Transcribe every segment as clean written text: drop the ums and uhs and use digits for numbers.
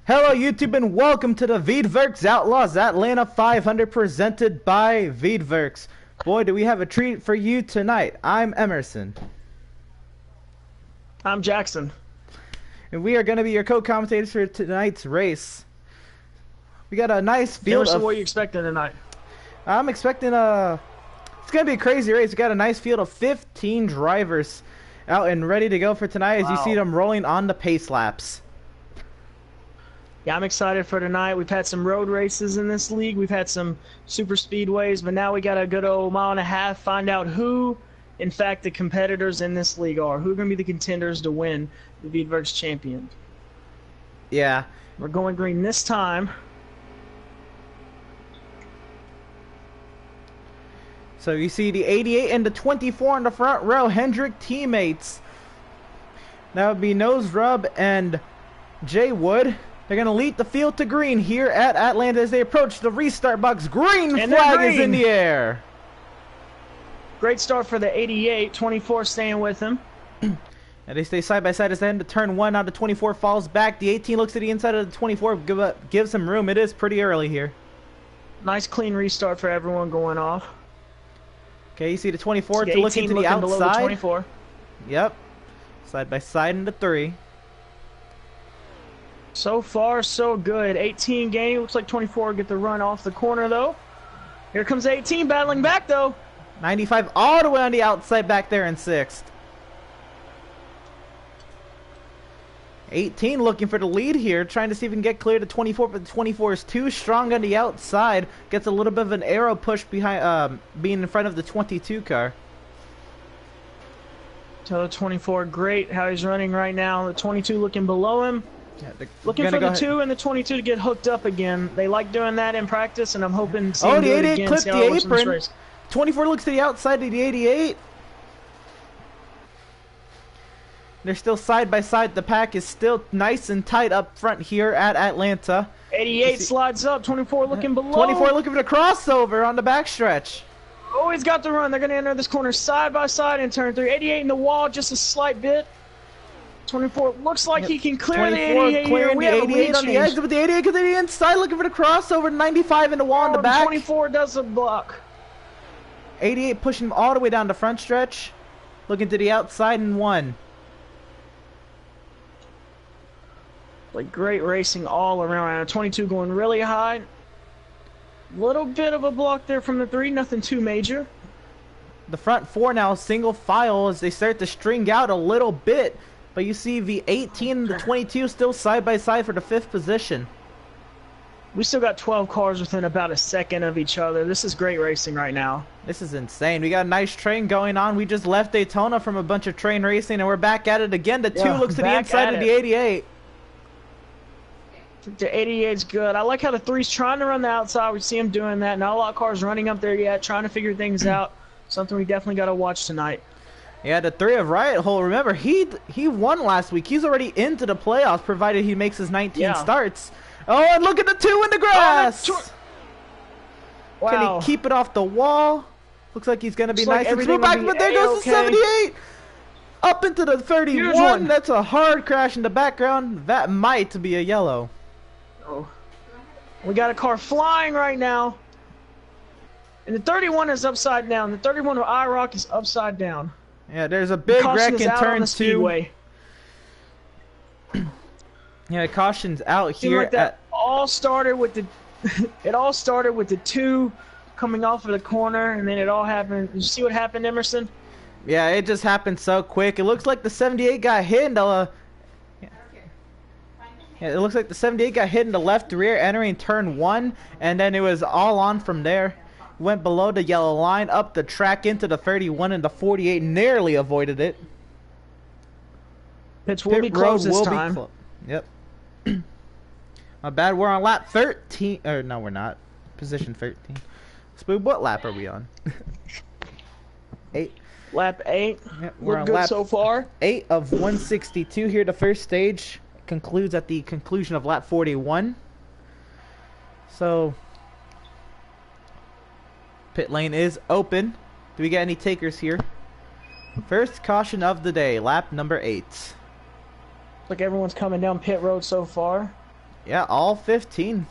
Hello YouTube and welcome to the Veedverks Outlaws Atlanta 500 presented by Veedverks. Boy, do we have a treat for you tonight. I'm Emerson. I'm Jackson. And we are going to be your co-commentators for tonight's race. We got a nice field Emerson, what are you expecting tonight? I'm expecting it's going to be a crazy race. We got a nice field of 15 drivers out and ready to go for tonight as you see them rolling on the pace laps. Yeah, I'm excited for tonight. We've had some road races in this league. We've had some super speedways, but now we got a good old mile and a half. Find out who, in fact, the competitors in this league are. Who are going to be the contenders to win the Veedverks champion? Yeah. We're going green this time. So you see the 88 and the 24 in the front row, Hendrick teammates. That would be Nose Rub and Jay Wood. They're going to lead the field to green here at Atlanta as they approach the restart box. Green flag is in the air. Great start for the 88. 24 staying with him. And they stay side by side as they end to turn one. Now the 24 falls back. The 18 looks to the inside of the 24. Gives some room. It is pretty early here. Nice clean restart for everyone going off. Okay, you see the 24 so to looking to the outside. Below the 24. Yep. Side by side into three. So far, so good. 18 gain. Looks like 24 get the run off the corner, though. Here comes 18 battling back, though. 95 all the way on the outside back there in sixth. 18 looking for the lead here, trying to see if we can get clear to 24, but the 24 is too strong on the outside. Gets a little bit of an arrow push behind, being in front of the 22 car. So the 24, great how he's running right now. The 22 looking below him. Yeah, looking for the 2 and the 22 to get hooked up again. They like doing that in practice, and I'm hoping to see him do it again. Clipped the apron. 24 looks to the outside of the 88. They're still side by side. The pack is still nice and tight up front here at Atlanta. 88 slides up. 24 looking below. 24 looking for the crossover on the backstretch. Oh, he's got the run. They're going to enter this corner side by side in turn 3. 88 in the wall, just a slight bit. 24 looks like he can clear the 88 here. We have a lead on the exit, but the 88 to the inside looking for the crossover. 95 in the wall in the back. 24 does a block. 88 pushing him all the way down the front stretch. Looking to the outside and 1. Like great racing all around. 22 going really high. Little bit of a block there from the 3. Nothing too major. The front 4 now single file as they start to string out a little bit. But you see the 18 and the 22 still side by side for the 5th position. We still got 12 cars within about a second of each other. This is great racing right now. This is insane. We got a nice train going on. We just left Daytona from a bunch of train racing and we're back at it again. The 2 looks to the inside of the 88. The 88's good. I like how the 3's trying to run the outside. We see him doing that. Not a lot of cars running up there yet, trying to figure things out. Something we definitely got to watch tonight. Yeah, the 3 of Riot Hole. Remember, he won last week. He's already into the playoffs, provided he makes his 19 starts. Oh, and look at the 2 in the grass! Wow. Can he keep it off the wall? Looks like he's going to be nice and smooth back, but there goes the 78! Up into the 31. That's a hard crash in the background. That might be a yellow. Oh. We got a car flying right now. And the 31 is upside down. The 31 of IROC is upside down. Yeah, there's a big wreck in turn 2. Yeah, caution's out here. Like that all started with the it all started with the 2 coming off of the corner, and then it all happened. Did you see what happened, Emerson? Yeah, it just happened so quick. It looks like the 78 got hit in the yeah, it looks like the 78 got hit in the left rear entering turn 1, and then it was all on from there. Went below the yellow line, up the track into the 31, and the 48 narrowly avoided it. Pits will be closed this time. Yep. My bad, we're on lap 13. Or no, we're not. Position 13. Spoob, what lap are we on? 8. Lap 8. Yep, we're Look on good lap so far. 8 of 162 here. The first stage concludes at the conclusion of lap 41. So pit lane is open. Do we get any takers here? First caution of the day, lap number 8. Like everyone's coming down pit road so far. Yeah, all 15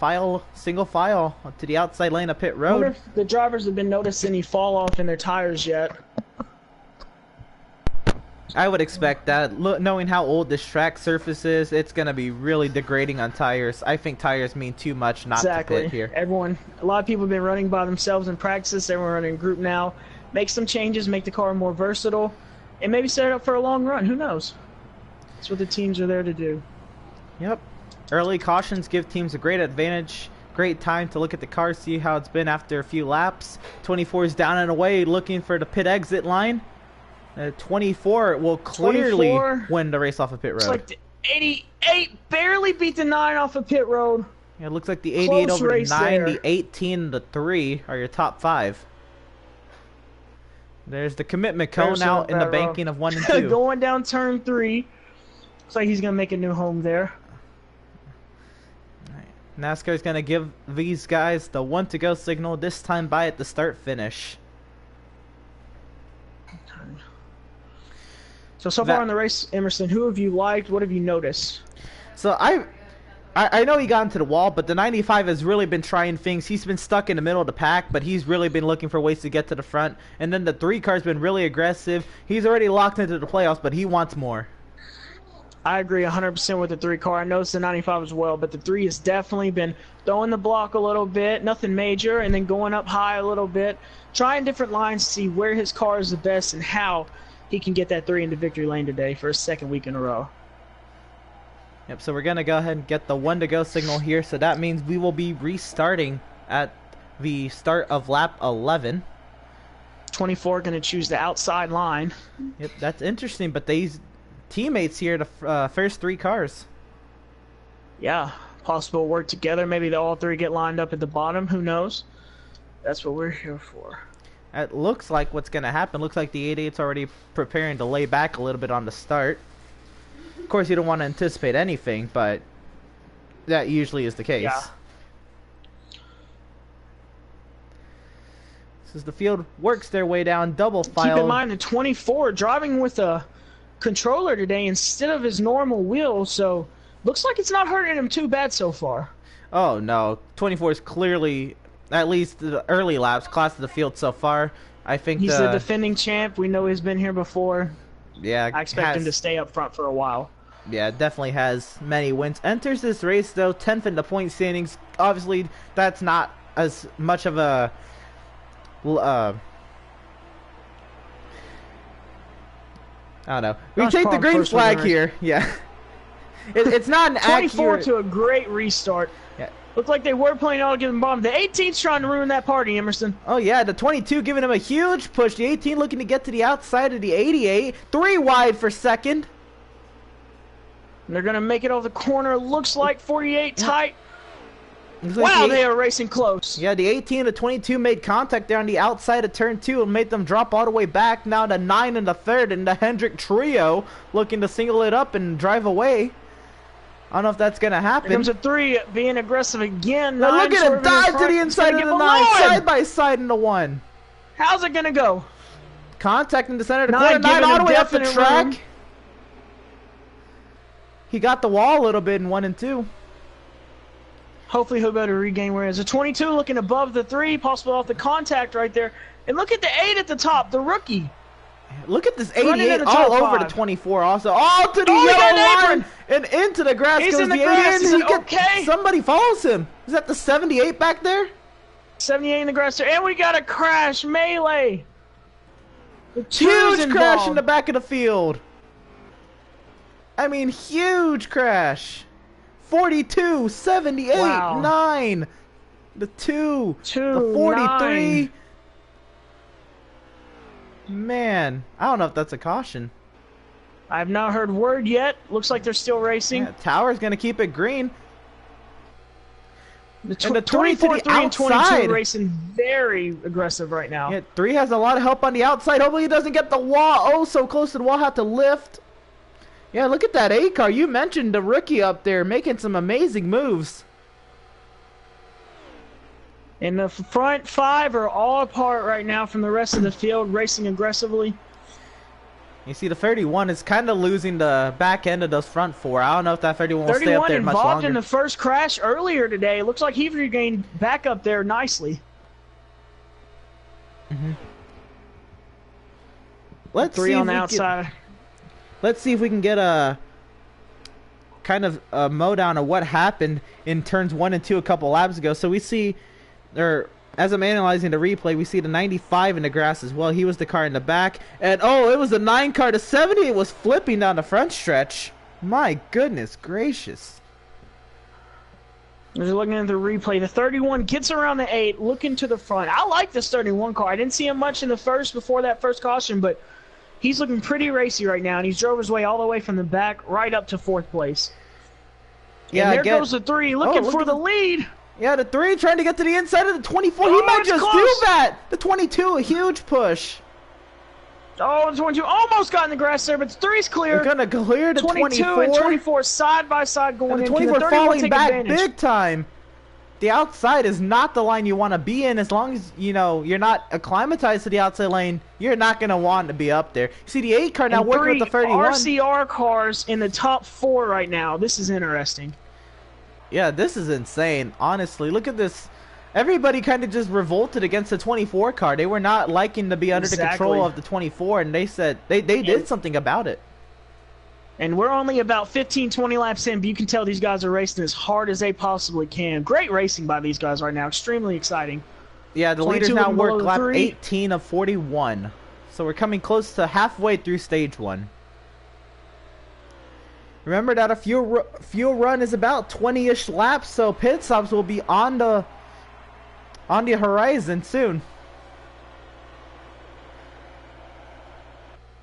single file to the outside lane of pit I wonder road. if the drivers have been noticing any fall off in their tires yet. I would expect that. Knowing how old this track surface is, it's going to be really degrading on tires. I think tires mean too much not to pit here. A lot of people have been running by themselves in practice. Everyone running in group now. Make some changes, make the car more versatile, and maybe set it up for a long run. Who knows? That's what the teams are there to do. Yep. Early cautions give teams a great advantage. Great time to look at the car, see how it's been after a few laps. 24 is down and away, looking for the pit exit line. 24 will clearly win the race off of pit road. Looks like the 88 barely beat the 9 off of pit road. Yeah, it looks like the 88 Close over the 9, there. the 18, and the 3 are your top 5. There's the commitment cone out in the banking of 1 and 2. Going down turn 3. Looks like he's going to make a new home there. NASCAR is going to give these guys the 1 to go signal, this time by at the start finish. So far in the race, Emerson, who have you liked? What have you noticed? So I know he got into the wall, but the 95 has really been trying things. He's been stuck in the middle of the pack, but he's really been looking for ways to get to the front. And then the 3 car's been really aggressive. He's already locked into the playoffs, but he wants more. I agree 100% with the 3 car. I noticed the 95 as well, but the 3 has definitely been throwing the block a little bit, nothing major, and then going up high a little bit, trying different lines to see where his car is the best and how he can get that 3 into victory lane today for a second week in a row. Yep, so we're going to go ahead and get the 1 to go signal here, so that means we will be restarting at the start of lap 11. 24 going to choose the outside line. Yep, that's interesting, but these teammates here, the first 3 cars. Yeah, possible work together. Maybe all 3 get lined up at the bottom. Who knows? That's what we're here for. It looks like what's going to happen. Looks like the 88's already preparing to lay back a little bit on the start. Of course, you don't want to anticipate anything, but that usually is the case. Yeah. As the field works their way down, double file. Keep in mind the 24 driving with a controller today instead of his normal wheel, so looks like it's not hurting him too bad so far. Oh no, 24 is clearly, at least the early laps, class of the field so far. I think he's the defending champ. We know he's been here before. Yeah, I expect him to stay up front for a while. Yeah, definitely has many wins. Enters this race though 10th in the point standings. Obviously, that's not as much of a I don't know. We take the green flag here. Yeah. It's not an 24 accurate... to a great restart. Yeah. Looked like they were playing all given bottom. The 18's trying to ruin that party, Emerson. Oh, yeah. The 22 giving him a huge push. The 18 looking to get to the outside of the 88. 3 wide for second. And they're going to make it off the corner. Looks like 48 tight. Wow, they are racing close. Yeah, the 18 and the 22 made contact there on the outside of turn 2 and made them drop all the way back. Now the 9 and the 3rd and the Hendrick trio looking to single it up and drive away. I don't know if that's going to happen. Here comes a 3 being aggressive again. Now look at him dive to the inside of the 9, side by side in the 1. How's it going to go? Contact in the center of the corner, 9 all the way up the track. He got the wall a little bit in 1 and 2. Hopefully he'll be able to regain where he is. The 22 looking above the 3, possibly off the contact right there. And look at the 8 at the top, the rookie. Look at this 88 all over the 24 also. All to the yellow line and into the grass goes the 88. Somebody follows him. Is that the 78 back there? 78 in the grass there. And we got a crash melee. Huge crash in the back of the field. I mean, huge crash. 42, 78, 9, the 2, the 43. 9. Man, I don't know if that's a caution. I have not heard word yet. Looks like they're still racing. Yeah, Tower's going to keep it green. The 24, 3, and 22 racing very aggressive right now. Yeah, 3 has a lot of help on the outside. Hopefully he doesn't get the wall. Oh, so close to the wall. Have to lift. Yeah, look at that 8 car. You mentioned the rookie up there making some amazing moves. And the front 5 are all apart right now from the rest of the field, racing aggressively. You see, the 31 is kind of losing the back end of those front four. I don't know if that 31 will stay up there much longer. 31 involved in the first crash earlier today. It looks like he regained back up there nicely. Let's three see on the outside. Let's see if we can get a kind of a mowdown of what happened in turns 1 and 2 a couple laps ago. So we see, or as I'm analyzing the replay, we see the 95 in the grass as well. He was the car in the back, and oh, it was a 9 car to 70. It was flipping down the front stretch. My goodness gracious! As you're looking at the replay, the 31 gets around the 8, looking to the front. I like this 31 car. I didn't see him much in the first before that first caution, but he's looking pretty racy right now, and he's drove his way all the way from the back right up to 4th place. Yeah, and there goes the 3, looking for the lead. Yeah, the 3 trying to get to the inside of the 24. Oh, he might just close. do that. The 22, a huge push. Oh, the 22 almost got in the grass there, but the 3's clear. They're gonna clear the 24 and 24 side by side going and the in. 24 falling back big time. The outside is not the line you want to be in. As long as you know you're not acclimatized to the outside lane, you're not gonna want to be up there. You see the 8 car now working with the 31. RCR cars in the top 4 right now. This is interesting. Yeah, this is insane. Honestly, look at this. Everybody kind of just revolted against the 24 car. They were not liking to be under the control of the 24, and they said they did something about it. And we're only about 15-20 laps in, but you can tell these guys are racing as hard as they possibly can. Great racing by these guys right now. Extremely exciting. Yeah, the leaders now work lap 18 of 41. So we're coming close to halfway through stage 1. Remember that a fuel run is about 20-ish laps, so pit stops will be on the horizon soon.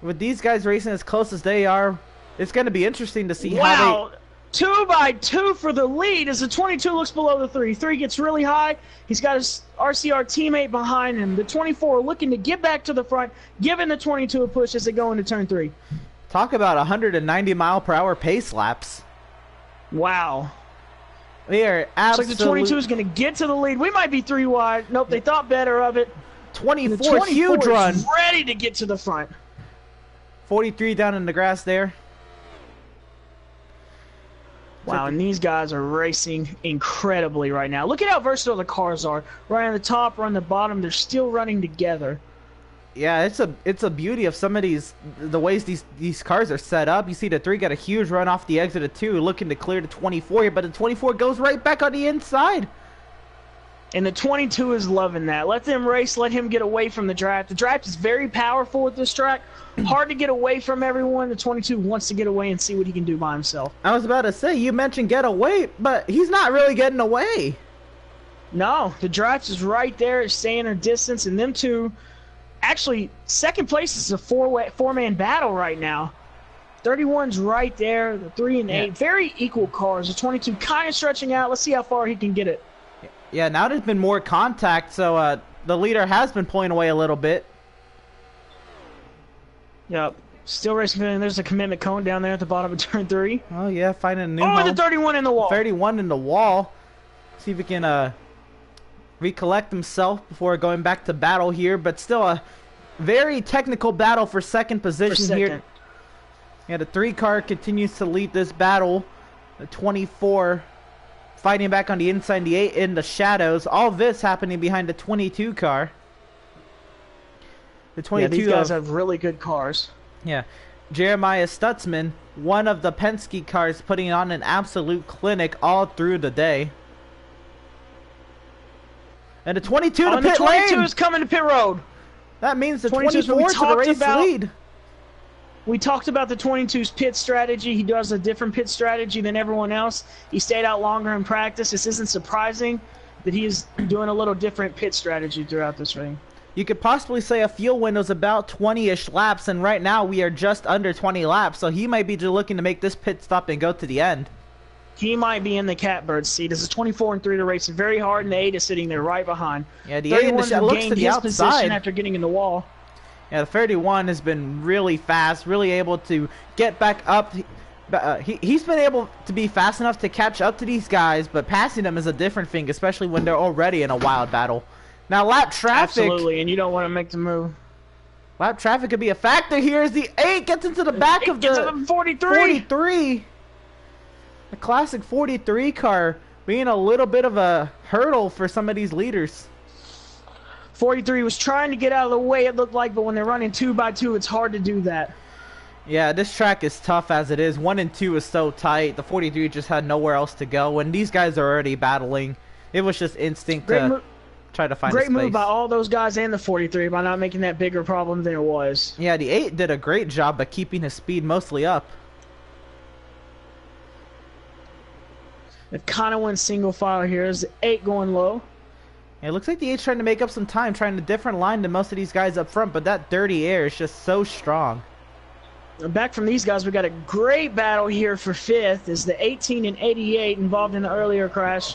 With these guys racing as close as they are, it's going to be interesting to see how they... 2 by 2 for the lead as the 22 looks below the 3. 3 gets really high. He's got his RCR teammate behind him. The 24 looking to get back to the front, giving the 22 a push as they go into turn 3. Talk about 190 mile per hour pace laps. Wow. They are absolutely... Looks like the 22 is going to get to the lead. We might be 3 wide. Nope, they thought better of it. 24 huge run. Ready to get to the front. 43 down in the grass there. Wow, and these guys are racing incredibly right now. Look at how versatile the cars are. Right on the top, right on the bottom, they're still running together. Yeah, it's a beauty of some of the ways these cars are set up. You see the 3 got a huge run off the exit of 2, looking to clear the 24 here, but the 24 goes right back on the inside. And the 22 is loving that. Let them race, let him get away from the draft. The draft is very powerful with this track. Hard to get away from everyone. The 22 wants to get away and see what he can do by himself. I was about to say, you mentioned get away, but he's not really getting away. No, the draft is right there, staying their distance, and them two... Actually, second place is a four-man battle right now. 31's right there, the 3 and 8. Very equal cars. The 22 kind of stretching out. Let's see how far he can get it. Yeah, now there's been more contact, so the leader has been pulling away a little bit. Yep. Still racing. There's a commitment cone down there at the bottom of turn 3. Oh, yeah, finding a new home. Oh, the 31 in the wall. 31 in the wall. See if we can recollect himself before going back to battle here, but still a very technical battle for second position here. Yeah, the 3 car continues to lead this battle. The 24 fighting back on the inside, the 8 in the shadows. All this happening behind the 22 car. The 22 these guys have really good cars. Yeah. Jeremiah Stutzman, one of the Penske cars, putting on an absolute clinic all through the day. And the 22 to pit lane. The 22 is coming to pit road. That means the 24 to the race lead. We talked about the 22's pit strategy. He does a different pit strategy than everyone else. He stayed out longer in practice. This isn't surprising that he is doing a little different pit strategy throughout this ring. You could possibly say a fuel window's about 20-ish laps, and right now we are just under 20 laps, so he might be just looking to make this pit stop and go to the end. He might be in the catbird seat. This is 24 and 3 to racing very hard, and the 8 is sitting there right behind. Yeah, the 8 looks to the outside. Position after getting in the wall. Yeah, the 31 has been really fast, really able to get back up. He's been able to be fast enough to catch up to these guys, but passing them is a different thing, especially when they're already in a wild battle. Now, lap traffic... Absolutely, and you don't want to make the move. Lap traffic could be a factor here as the 8 gets into the back of the 43. The classic 43 car being a little bit of a hurdle for some of these leaders. 43 was trying to get out of the way, it looked like, but when they're running 2x2, it's hard to do that. Yeah, this track is tough as it is. 1 and 2 is so tight. The 43 just had nowhere else to go. When these guys are already battling, it was just instinct to try to find a space. Great move by all those guys and the 43 by not making that bigger problem than it was. Yeah, the 8 did a great job of keeping his speed mostly up. It kind of went single file here. Is the 8 going low? It looks like the 8's trying to make up some time, trying a different line than most of these guys up front, but that dirty air is just so strong. Back from these guys, we got a great battle here for 5th. Is the 18 and 88 involved in the earlier crash?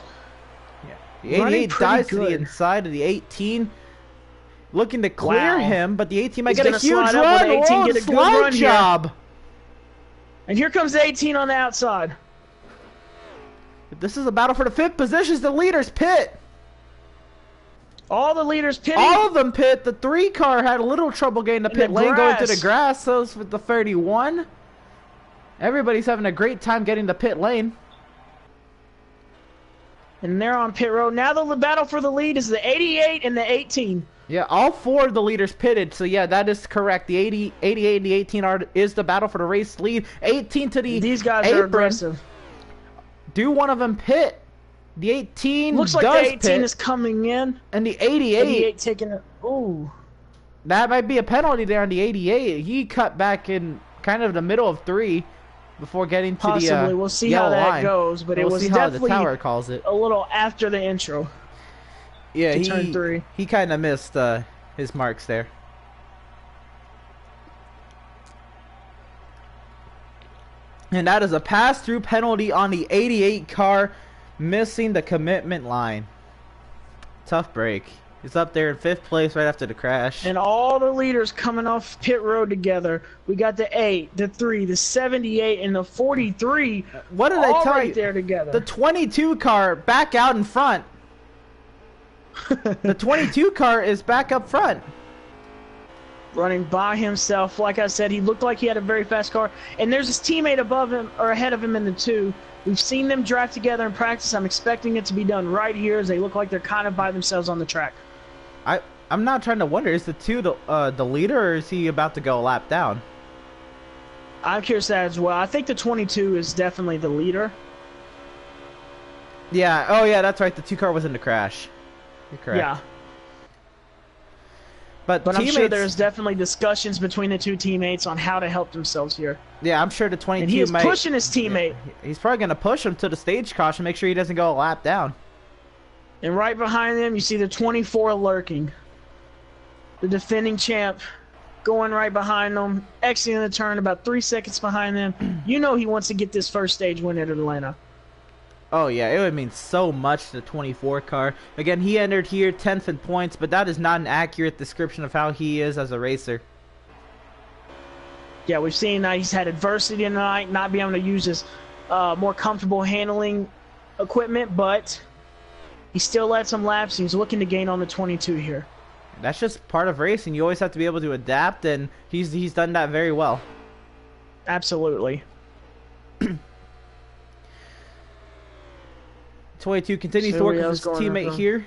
Yeah, the 88 dives to the inside of the 18, looking to clear him, but the 18 might get a huge run. Oh, get a good run job! Here. And here comes the 18 on the outside. If this is a battle for the 5th positions, the leaders pit. All the leaders pitting. All of them pit. The 3 car had a little trouble getting the pit lane going to the grass. So it's with the 31. Everybody's having a great time getting the pit lane. And they're on pit road. Now the battle for the lead is the 88 and the 18. Yeah, all 4 of the leaders pitted. So yeah, that is correct. The 88 and the 18 is the battle for the race lead. 18 to the These guys apron. are aggressive. Do one of them pit? The 18 looks like the 18 is coming in. And the 88 taking it. Ooh. That might be a penalty there on the 88. He cut back in kind of the middle of 3 before getting to possibly. the We'll see how that goes, but it was definitely the tower calls it. A little after the intro. Yeah, turn 3. He kind of missed his marks there. And that is a pass-through penalty on the 88 car, missing the commitment line. Tough break. He's up there in 5th place right after the crash. And all the leaders coming off pit road together. We got the 8, the 3, the 78, and the 43. What did I tell you? Right there together. The 22 car back out in front. The 22 car is back up front. Running by himself. Like I said, he looked like he had a very fast car. And there's his teammate above him, or ahead of him in the 2. We've seen them drive together in practice. I'm expecting it to be done right here as they look like they're kind of by themselves on the track. I'm not trying to wonder, is the 2 the leader, or is he about to go a lap down? I'm curious that as well. I think the 22 is definitely the leader. Yeah, oh yeah, that's right. The 2 car was in the crash. You're correct. Yeah. But I'm sure there's definitely discussions between the 2 teammates on how to help themselves here. Yeah, I'm sure the 22 and he is pushing his teammate. He's probably going to push him to the stage caution, make sure he doesn't go a lap down. And right behind them, you see the 24 lurking. The defending champ going right behind them, exiting the turn about 3 seconds behind them. You know he wants to get this first stage win at Atlanta. Oh yeah, it would mean so much to the 24 car. Again, he entered here 10th in points, but that is not an accurate description of how he is as a racer. Yeah, we've seen that he's had adversity tonight, not being able to use his more comfortable handling equipment, but he still led some laps. He's looking to gain on the 22 here. That's just part of racing. You always have to be able to adapt, and he's done that very well. Absolutely. 22 continues to work with his teammate here.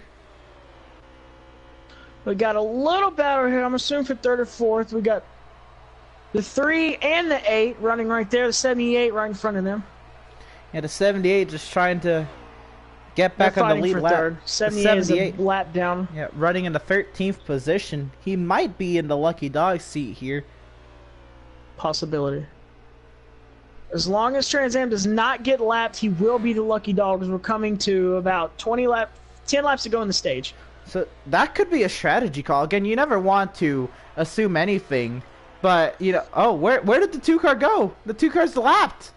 We got a little battle here. I'm assuming for 3rd or 4th. We got the 3 and the 8 running right there. The 78 right in front of them. Yeah, the 78 just trying to get back on the lead lap. 3rd. 78 is a lap down. Yeah, running in the 13th position. He might be in the lucky dog seat here. Possibility. As long as Trans Am does not get lapped, he will be the lucky dog, because we're coming to about 10 laps to go in the stage. So that could be a strategy call. Again, you never want to assume anything, but you know, oh, where did the 2 car go? The 2 car's lapped.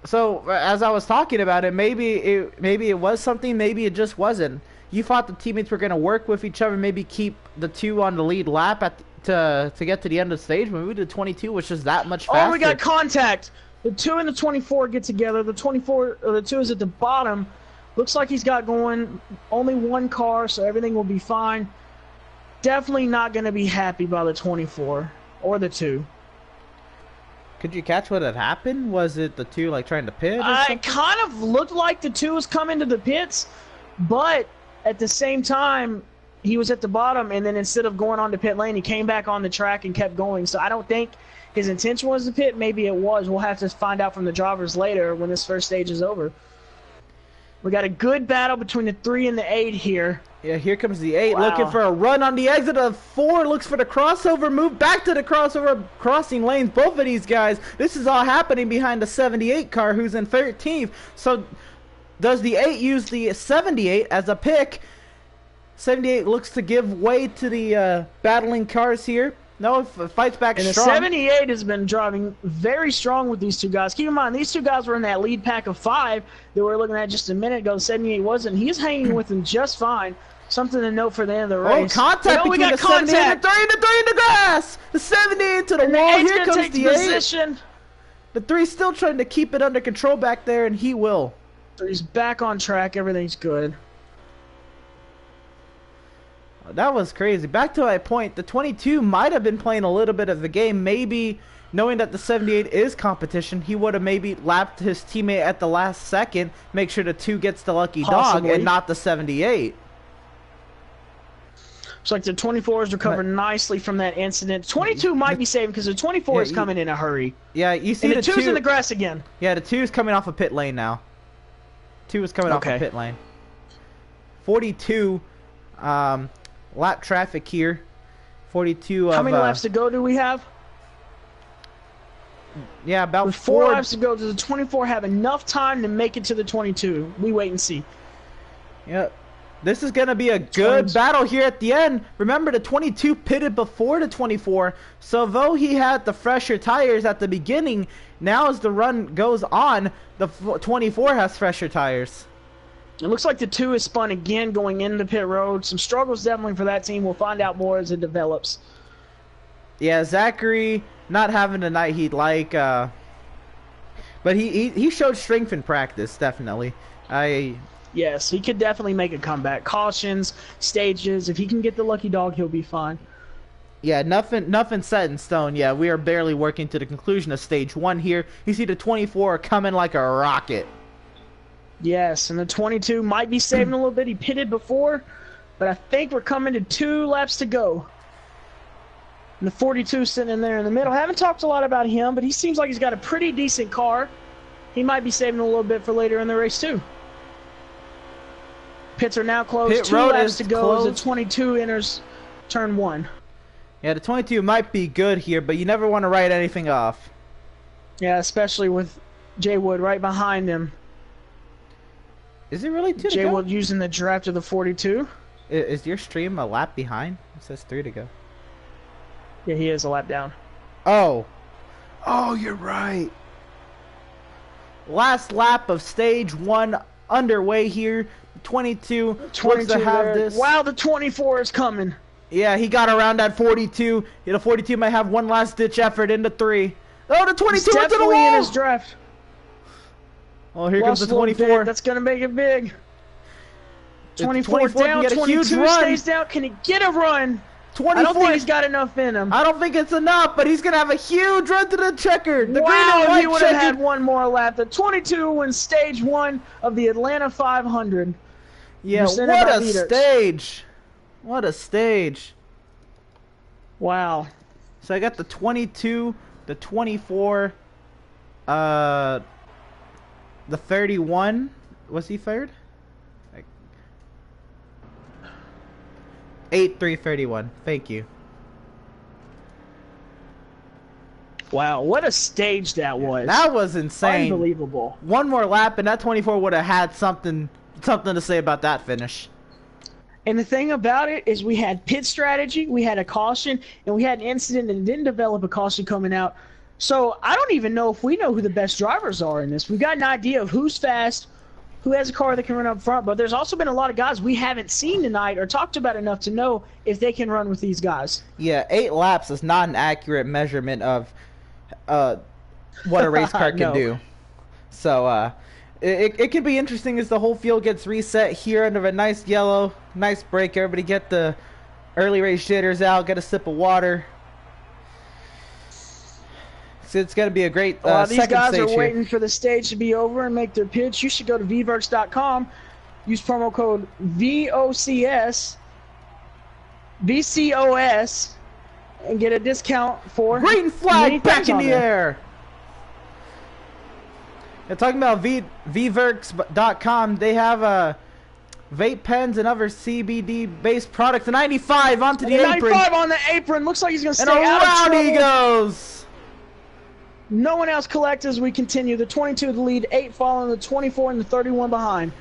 So as I was talking about it, maybe it was something, maybe it just wasn't. You thought the teammates were going to work with each other, maybe keep the 2 on the lead lap to get to the end of the stage. When we did 22, which is that much faster. Oh, we got contact. The 2 and the 24 get together. The 2 is at the bottom. Looks like he's got going only 1 car, so everything will be fine. Definitely not going to be happy by the 24 or the 2. Could you catch what had happened? Was it the 2 like trying to pit? It kind of looked like the 2 was coming to the pits, but at the same time, he was at the bottom, and then instead of going on to pit lane, he came back on the track and kept going. So I don't think his intention was to pit. Maybe it was. We'll have to find out from the drivers later when this first stage is over. We got a good battle between the 3 and the 8 here. Yeah, here comes the 8 Wow. looking for a run on the exit of 4. Looks for the crossover, move back to the crossover, crossing lanes. Both of these guys, this is all happening behind the 78 car who's in 13th. So does the 8 use the 78 as a pick? 78 looks to give way to the battling cars here. No, fights back and strong. The 78 has been driving very strong with these 2 guys. Keep in mind, these 2 guys were in that lead pack of 5 that we were looking at just a minute ago. The 78 wasn't. He's hanging with them just fine. Something to note for the end of the race. Oh, contact between the 78 and the 3 and the 3 in the grass. The 78 to the wall. Here comes the 8. Position. The 3's still trying to keep it under control back there, and he will. 3's back on track. Everything's good. That was crazy. Back to my point, the 22 might have been playing a little bit of the game. Maybe knowing that the 78 is competition, he would have maybe lapped his teammate at the last second, make sure the 2 gets the lucky dog and not the 78. Looks like the 24 has recovered nicely from that incident. 22 might be saving because the 24 is coming in a hurry. Yeah, you see and the 2's in the grass again. Yeah, the 2's coming off a pit lane now. 2 is coming off a pit lane. 42, lap traffic here. 42 How many laps to go do we have? Yeah, about with 4 laps to go. Does the 24 have enough time to make it to the 22? We wait and see. Yep. This is going to be a good battle here at the end. Remember, the 22 pitted before the 24. So though he had the fresher tires at the beginning, now as the run goes on, the 24 has fresher tires. It looks like the 2 is spun again going into pit road. Some struggles definitely for that team. We'll find out more as it develops. Yeah, Zachary not having the night he'd like. But he showed strength in practice, definitely. Yes, he could definitely make a comeback. Cautions, stages. If he can get the lucky dog, he'll be fine. Yeah, nothing set in stone. Yeah, we are barely working to the conclusion of stage 1 here. You see the 24 coming like a rocket. Yes, and the 22 might be saving a little bit. He pitted before, but I think we're coming to 2 laps to go. And the 42 sitting in there in the middle. Haven't talked a lot about him, but he seems like he's got a pretty decent car. He might be saving a little bit for later in the race, too. Pits are now closed. Pit 2 road laps is to go closed. as the 22 enters turn 1. Yeah, the 22 might be good here, but you never want to write anything off. Yeah, especially with Jay Wood right behind him. Is it really 2 to Jay go? Wood using the draft of the 42. Is your stream a lap behind? It says 3 to go. Yeah, he is a lap down. Oh, you're right. Last lap of stage 1 underway here. 22 wants to have there. this. Wow, the 24 is coming. Yeah, he got around that 42. The 42 might have one last ditch effort into 3. Oh, the 22 went to the wall. In his draft. Oh, here comes the 24. That's gonna make it big. 24 down. 22 stays down. Can he get a run? 24. I don't think he's got enough in him. I don't think it's enough, but he's gonna have a huge run to the checker. The green and if white he would have checkered. had one more lap. The 22 wins stage 1 of the Atlanta 500. Yeah, what a stage. What a stage. Wow. So I got the 22, the 24, the 31. Was he third? 8-3-31. Thank you. Wow, what a stage that was. That was insane. Unbelievable. One more lap and that 24 would have had something to say about that finish. And the thing about it is we had pit strategy, we had a caution, and we had an incident that didn't develop a caution coming out. So I don't even know if we know who the best drivers are in this. We've got an idea of who's fast, who has a car that can run up front, but there's also been a lot of guys we haven't seen tonight or talked about enough to know if they can run with these guys. Yeah, 8 laps is not an accurate measurement of what a race car can do. So it could be interesting as the whole field gets reset here under a nice yellow, nice break. Everybody get the Early race jitters out. Get a sip of water. So it's going to be a great While these second guys stage are here. waiting for the stage to be over and make their pitch, you should go to Veedverks.com, use promo code VOCS, VCOS, and get a discount for Green many flag back things in on the there. air. And talking about Veedverks.com, they have vape pens and other CBD-based products. The 95 onto the And the apron. 95 on the apron. Looks like he's going to And stay out of around he trouble. goes. No one else collects as we continue. The 22 the lead, 8 following the 24 and the 31 behind.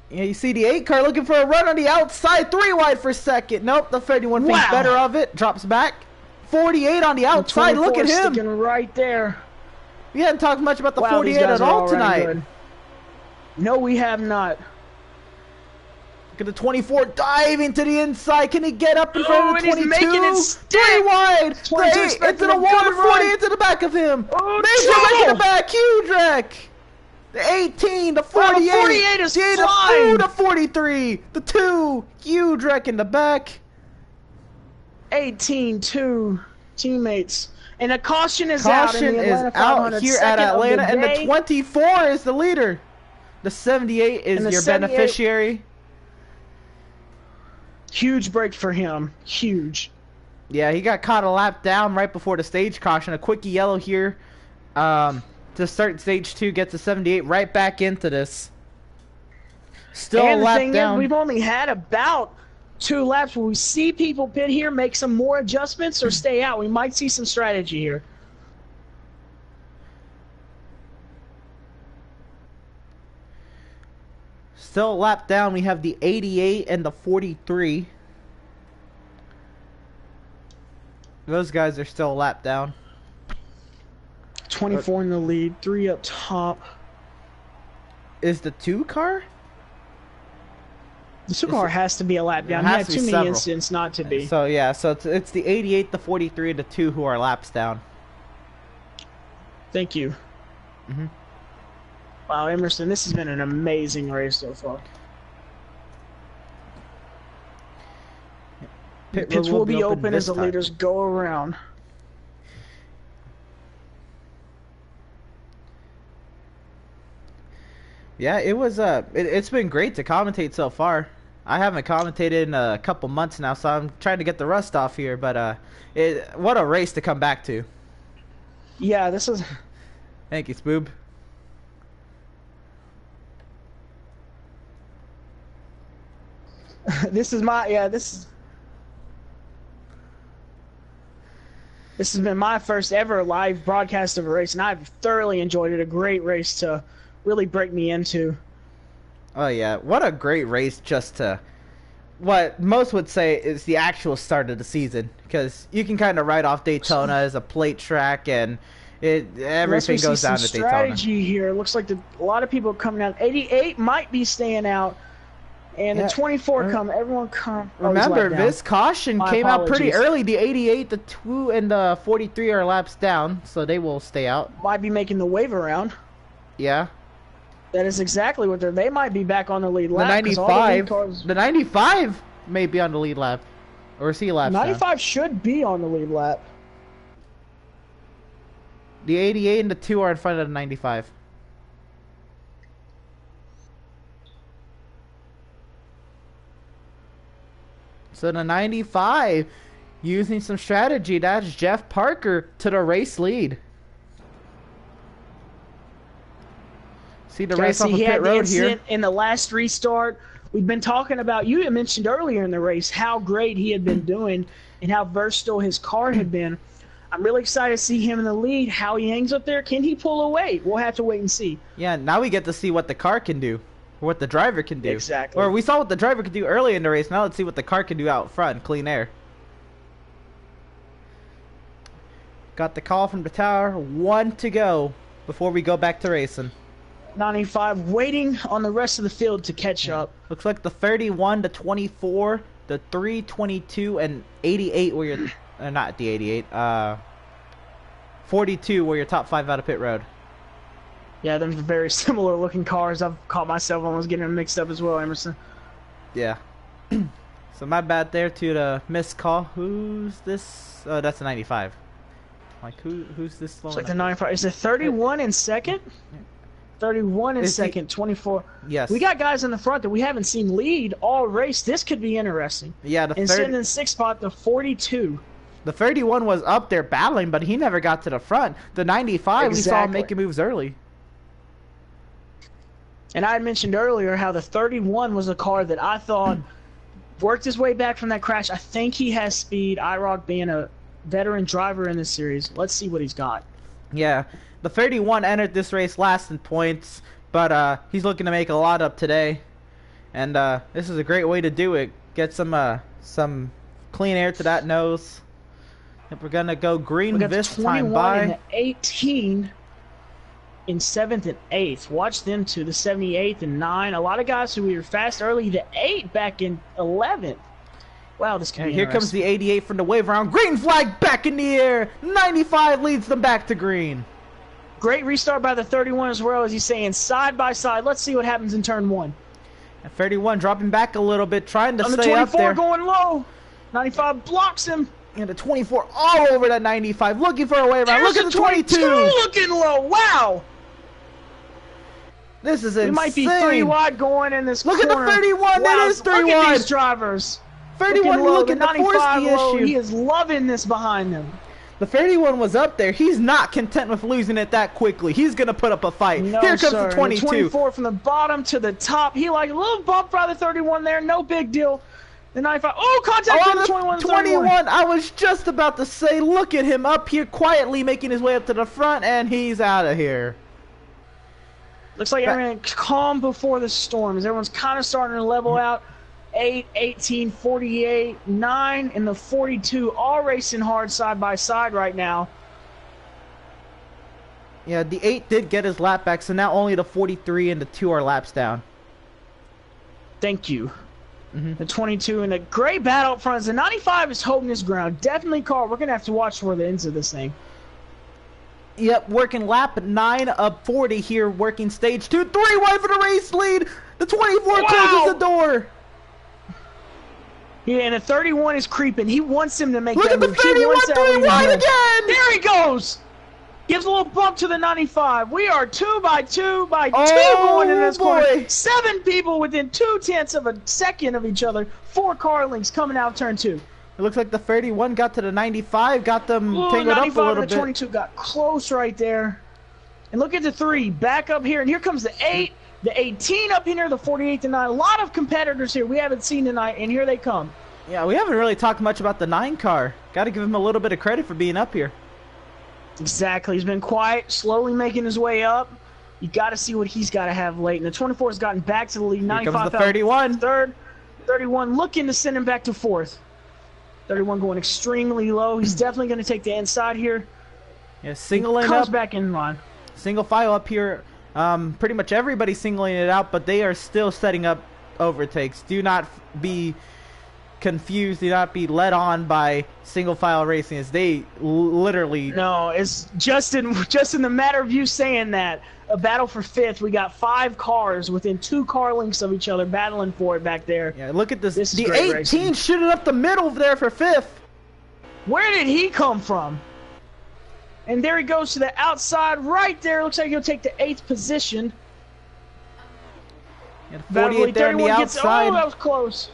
Yeah, you see the 8 car looking for a run on the outside. 3 wide for second. Nope, the 31 thinks Wow. better of it. Drops back. 48 on the outside. Look at him. Sticking right there. We hadn't talked much about the Wow, 48 these guys at all are running tonight. good. No, we have not. Look at the 24 diving to the inside. Can he get up in front of the and he's 22? making it 3 stick. wide. 22 The 8 expecting into the a wall. good The 48 run. to the back of him. Oh, Major wreck in trouble. the back. Huge wreck. The 18, the 48. Wow, the 48 is the flying. The 43. The 2. Huge wreck in the back. 18-2 teammates. And a caution is out. Caution In the is Atlanta out 500, here at second of Atlanta, and the day. 24 is the leader. The 78 is And the your 78 beneficiary. Huge break for him. Huge. Yeah, he got caught a lap down right before the stage caution. A quickie yellow here to start stage 2. Gets a 78 right back into this. Still And a the lap thing down. is, we've only had about 2 laps where we see people pit here, make some more adjustments, or stay out. We might see some strategy here. Still a lap down. We have the 88 and the 43. Those guys are still a lap down. 24 in the lead, 3 up top. Is the 2 car? The Sukar has to be a lap down. It He has had to be too many several. incidents not to be. So yeah, so it's the 88, the 43, and the 2 who are laps down. Thank you. Mm-hmm. Wow, Emerson, this has been an amazing race so far. Pits will be open as the this time. leaders go around. Yeah, it was it's been great to commentate so far. I haven't commentated in a couple months now, so I'm trying to get the rust off here, but what a race to come back to. Yeah, this is... Thank you, Spoob. This is my... Yeah, this has been my first ever live broadcast of a race, and I've thoroughly enjoyed it. A great race to really break me into. Oh yeah, what a great race just to... What most would say is the actual start of the season, because you can kind of write off Daytona as a plate track, and everything goes down to Daytona. Strategy here. Looks like a lot of people are coming out. 88 might be staying out, and Yeah. the 24 come. Everyone come. Oh, he's Remember, let down. this caution My came out pretty apologies. early. The 88, the 2, and the 43 are laps down, so they will stay out. Might be making the wave around. Yeah. That is exactly what they're. They might be back on the lead The lap. 'cause all the lead 95, cars- the 95 may be on the lead lap, or is he laps down? 95 should be on the lead lap. The 88 and the 2 are in front of the 95. So the 95 using some strategy. That's Jeff Parker to the race lead. See the race off of he pit had the road here. incident in the last restart. We've been talking about, you had mentioned earlier in the race how great he had been doing and how versatile his car had been. I'm really excited to see him in the lead. How he hangs up there. Can he pull away? We'll have to wait and see. Yeah, now we get to see what the car can do. Or what the driver can do. Exactly. Or we saw what the driver could do early in the race. Now let's see what the car can do out front. Clean air. Got the call from the tower. 1 to go before we go back to racing. 95 waiting on the rest of the field to catch up. Looks like the 31, the 24, the 3, 22, and 88 were your... not the 88. 42 were your top 5 out of pit road. Yeah, they're very similar looking cars. I've caught myself almost getting them mixed up as well, Emerson. Yeah. So my bad there to the missed call. Who's this? Oh, that's a 95. Like who's this slowing It's like up? the 95. Is it 31 in second? 31 in second, 24. Yes. We got guys in the front that we haven't seen lead all race. This could be interesting. Yeah, and sitting in sixth spot, the 42. The 31 was up there battling, but he never got to the front. The 95, we saw him making moves early. And I had mentioned earlier how the 31 was a car that I thought worked his way back from that crash. I think he has speed. IROC being a veteran driver in this series. Let's see what he's got. Yeah, the 31 entered this race last in points, but he's looking to make a lot up today. And this is a great way to do it. Get some clean air to that nose. If we're gonna go green this time by. And the 18 in 7th and 8th. Watch them two, the 78th and 9. A lot of guys who were fast early, the 8 back in 11th. Wow, this can be here comes the 88 from the wave around. Green flag back in the air. 95 leads them back to green. Great restart by the 31 as well, as he's saying side by side. Let's see what happens in turn 1. And 31 dropping back a little bit, trying to On stay up there. The 24 going low. 95 blocks him. And the 24 all over that 95, looking for a way around. Look at the 22. Looking low. Wow. This is insane. We might be 3 wide going in this corner. Look at the 31. Wow. That is 3 Look wide. at these drivers. 31 looking to force the issue. He is loving this behind them. The 31 was up there. He's not content with losing it that quickly. He's going to put up a fight. No, here comes the 22. The 24 from the bottom to the top. He like a little bump by the 31 there. No big deal. The 95. Oh, contact with the 21. 21. I was just about to say, look at him up here quietly making his way up to the front, and he's out of here. Looks like everything calm before the storm. As everyone's kind of starting to level out. 8, 18, 48, 9, and the 42 all racing hard side by side right now. Yeah, the 8 did get his lap back, so now only the 43 and the 2 are laps down. Thank you. The 22 and a great battle up front. The 95 is holding his ground. Definitely, Carl. We're going to have to watch for the ends of this thing. Yep, working lap 9 of 40 here, working stage 2. 3 wide for the race lead. The 24 closes the door. Yeah, and the 31 is creeping. He wants him to make Look that move. Look at the 31, 3 wide again. There he goes. Gives a little bump to the 95. We are 2 by 2 by 2 going in this corner. 7 people within 0.2 of a second of each other. 4 car links coming out of turn 2. It looks like the 31 got to the 95, got them tangled up a little bit. 95 and the 22 got close right there. And look at the 3 back up here. And here comes the 8, the 18 up in here, the 48 to 9. A lot of competitors here we haven't seen tonight, and here they come. Yeah, we haven't really talked much about the 9 car. Got to give him a little bit of credit for being up here. Exactly. He's been quiet, slowly making his way up. You got to see what he's got to have late. And the 24 has gotten back to the lead. 95 comes the 31. Third. 31 looking to send him back to 4th. 31 going extremely low. He's definitely going to take the inside here. Yeah, single lane comes up. Back in line. Single file up here. Pretty much everybody's singling it out, but they are still setting up overtakes. Do not be confused. Do not be led on by single file racing, as they literally. No, it's just in the matter of you saying that. A battle for 5th. We got 5 cars within 2 car lengths of each other battling for it back there. Yeah, look at this. The 18 racing. shooting up the middle there for 5th. Where did he come from? And there he goes to the outside right there. Looks like he'll take the 8th position. Yeah, 48 there on the outside. Oh, that was close.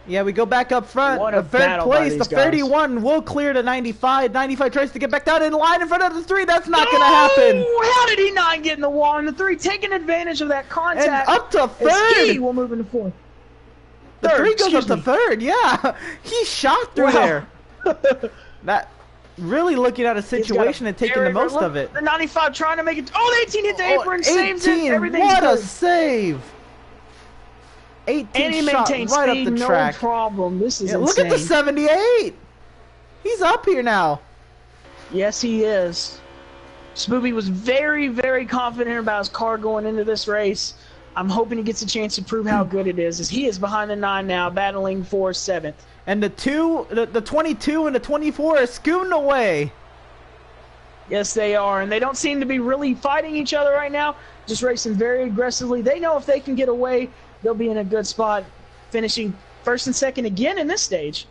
Yeah, we go back up front. What a third battle place. by The these guys. 31 will clear the 95. 95 tries to get back down in line in front of the 3. That's not going to happen. How did he not get in the wall? And the 3 taking advantage of that contact. And up to 3rd. He will move into 4th. The 3 goes up to 3rd. Yeah, he shot through there. That really looking at a situation and taking the most of it. The 95 trying to make it. Oh, the 18 hit the apron, saves it. Everything's what good. a save! 18 and he shot maintains right speed, up the track. no problem. This is yeah, insane. look at the 78. He's up here now. Yes, he is. Spoopy was very, very confident about his car going into this race. I'm hoping he gets a chance to prove how good it is, as he is behind the 9 now, battling for 7th. And the 22 and the 24 are scooting away. Yes, they are, and they don't seem to be really fighting each other right now. just racing very aggressively. They know if they can get away, they'll be in a good spot, finishing first and second again in this stage.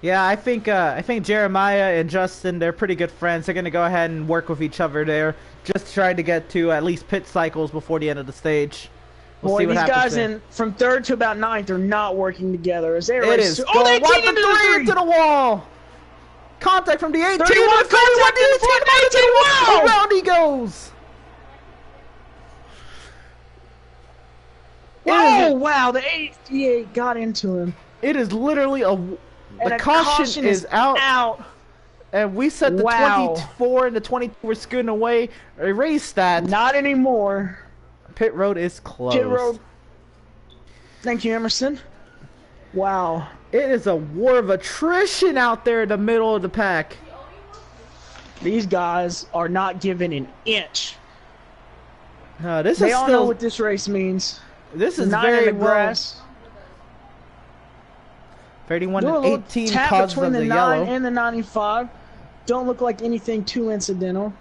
Yeah, I think Jeremiah and Justin, they're pretty good friends. They're gonna go ahead and work with each other there, just trying to get to at least pit cycles before the end of the stage. We'll see what these happens guys from third to about ninth are not working together as they It is. Oh, they watch into the 3 the into the wall. Contact from the 18. 31, The 31, wow. Around he goes. Oh, wow. The 88 got into him. It is literally the caution is out. And we said the 24 and the 22 were scooting away. Erase that. Not anymore. Pit road is closed. Pit road. Thank you, Emerson. Wow. It is a war of attrition out there in the middle of the pack. These guys are not giving an inch. They all know what this race means. This is not very in the grass. 31 and 18 tap causes between of the the 9 yellow. and the 95. Don't look like anything too incidental.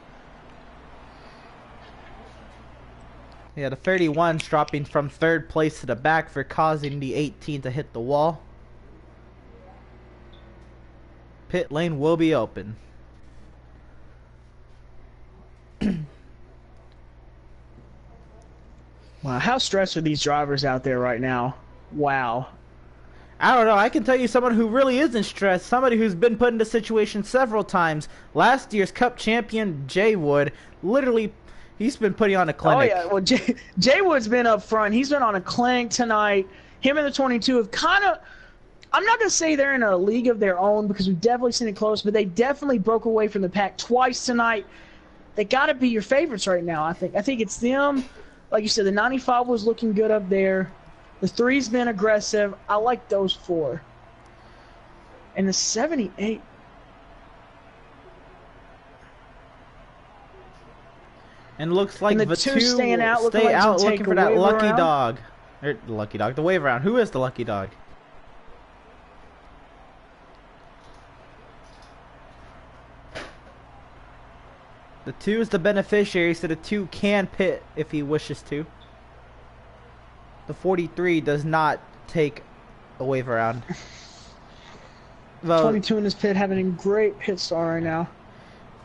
Yeah, the 31's dropping from third place to the back for causing the 18 to hit the wall. Pit lane will be open. Wow, how stressed are these drivers out there right now? Wow. I don't know. I can tell you someone who really isn't stressed. Somebody who's been put in this situation several times. Last year's Cup champion, Jay Wood, literally, he's been putting on a clinic. Oh, yeah. Well, Jay Wood's been up front. He's been on a clinic tonight. Him and the 22 have kind of... I'm not going to say they're in a league of their own because we've definitely seen it close, but they definitely broke away from the pack twice tonight. They got to be your favorites right now, I think. I think it's them. Like you said, the 95 was looking good up there. The 3's been aggressive. I like those 4. And the 78. And looks like and the 2 staying out, stay like out looking for that lucky around. dog. Or the lucky dog, the wave around. Who is the lucky dog? The 2 is the beneficiary, so the 2 can pit if he wishes to. The 43 does not take a wave around. 22 in this pit having a great pit star right now.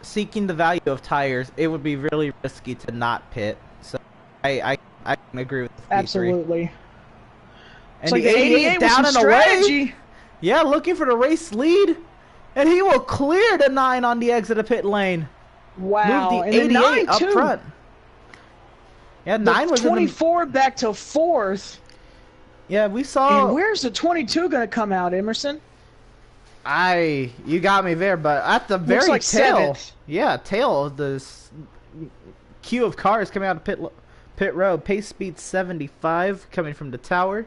Seeking the value of tires, it would be really risky to not pit. So I can agree with the 43. Absolutely. And like the 88 down and away. Yeah, looking for the race lead. And he will clear the 9 on the exit of pit lane. Wow. Move the and 88 the 9 up too. front. Yeah, 9 was 24 back to 4th. Yeah, we saw. And where's the 22 going to come out, Emerson? You got me there, but at the very like tail. 7th. Yeah, tail of the queue of cars coming out of pit road. Pace speed 75 coming from the tower.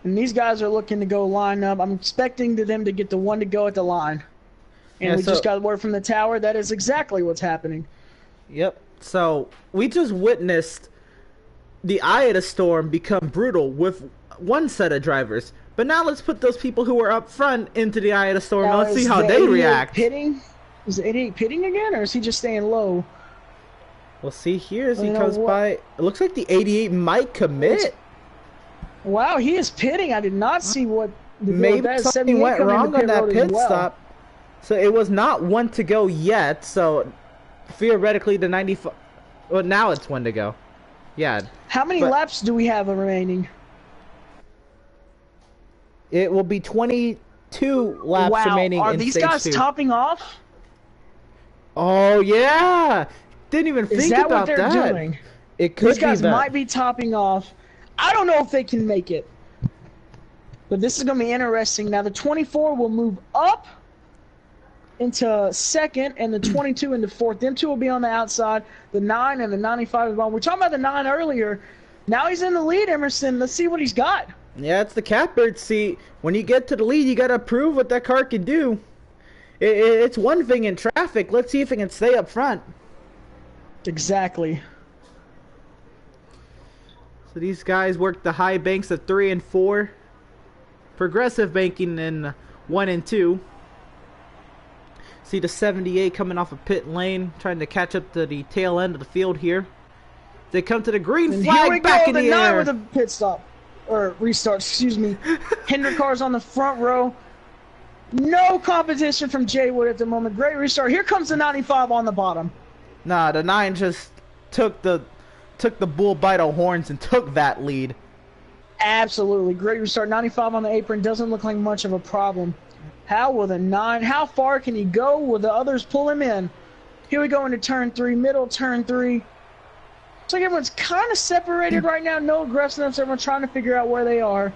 And these guys are looking to go line up. I'm expecting them to get the 1 to go at the line. And Yeah, we just got word from the tower that is exactly what's happening. Yep. So we just witnessed the eye of the storm become brutal with one set of drivers. But now let's put those people who are up front into the eye of the storm and let's see how they react. Pitting? Is the 88 pitting again, or is he just staying low? We'll see here as he goes by. It looks like the 88 might commit. Wow, he is pitting. I did not see what the Maybe something went wrong on that pit stop. So it was not 1 to go yet. So theoretically, the 95. Well, now it's 1 to go. Yeah. How many laps do we have remaining? It will be 22 laps remaining. Are in these stage guys 2. topping off? Oh yeah. Didn't even think about that. Is that what they're doing? It could These guys be that. might be topping off. I don't know if they can make it. But this is going to be interesting. Now, the 24 will move up into second, and the 22 into fourth. Them 2 will be on the outside. The 9 and the 95 is on. We were talking about the 9 earlier. Now he's in the lead, Emerson. Let's see what he's got. Yeah, it's the catbird seat. When you get to the lead, you got to prove what that car can do. It's one thing in traffic. Let's see if it can stay up front. Exactly. So these guys work the high banks of 3 and 4. Progressive banking in 1 and 2. See the 78 coming off of pit lane, trying to catch up to the tail end of the field here. They come to the green and flag, here we back go, in the the 9 air. with a pit stop. Or restart, excuse me. Hendrick cars on the front row. No competition from Jay Wood at the moment. Great restart. Here comes the 95 on the bottom. Nah, the 9 just took the bull by the horns and took that lead. Absolutely. Great restart. 95 on the apron. Doesn't look like much of a problem. How will the 9, how far can he go? Will the others pull him in? Here we go into turn 3, middle turn 3. Looks like everyone's kind of separated right now. No aggressiveness. Everyone's trying to figure out where they are.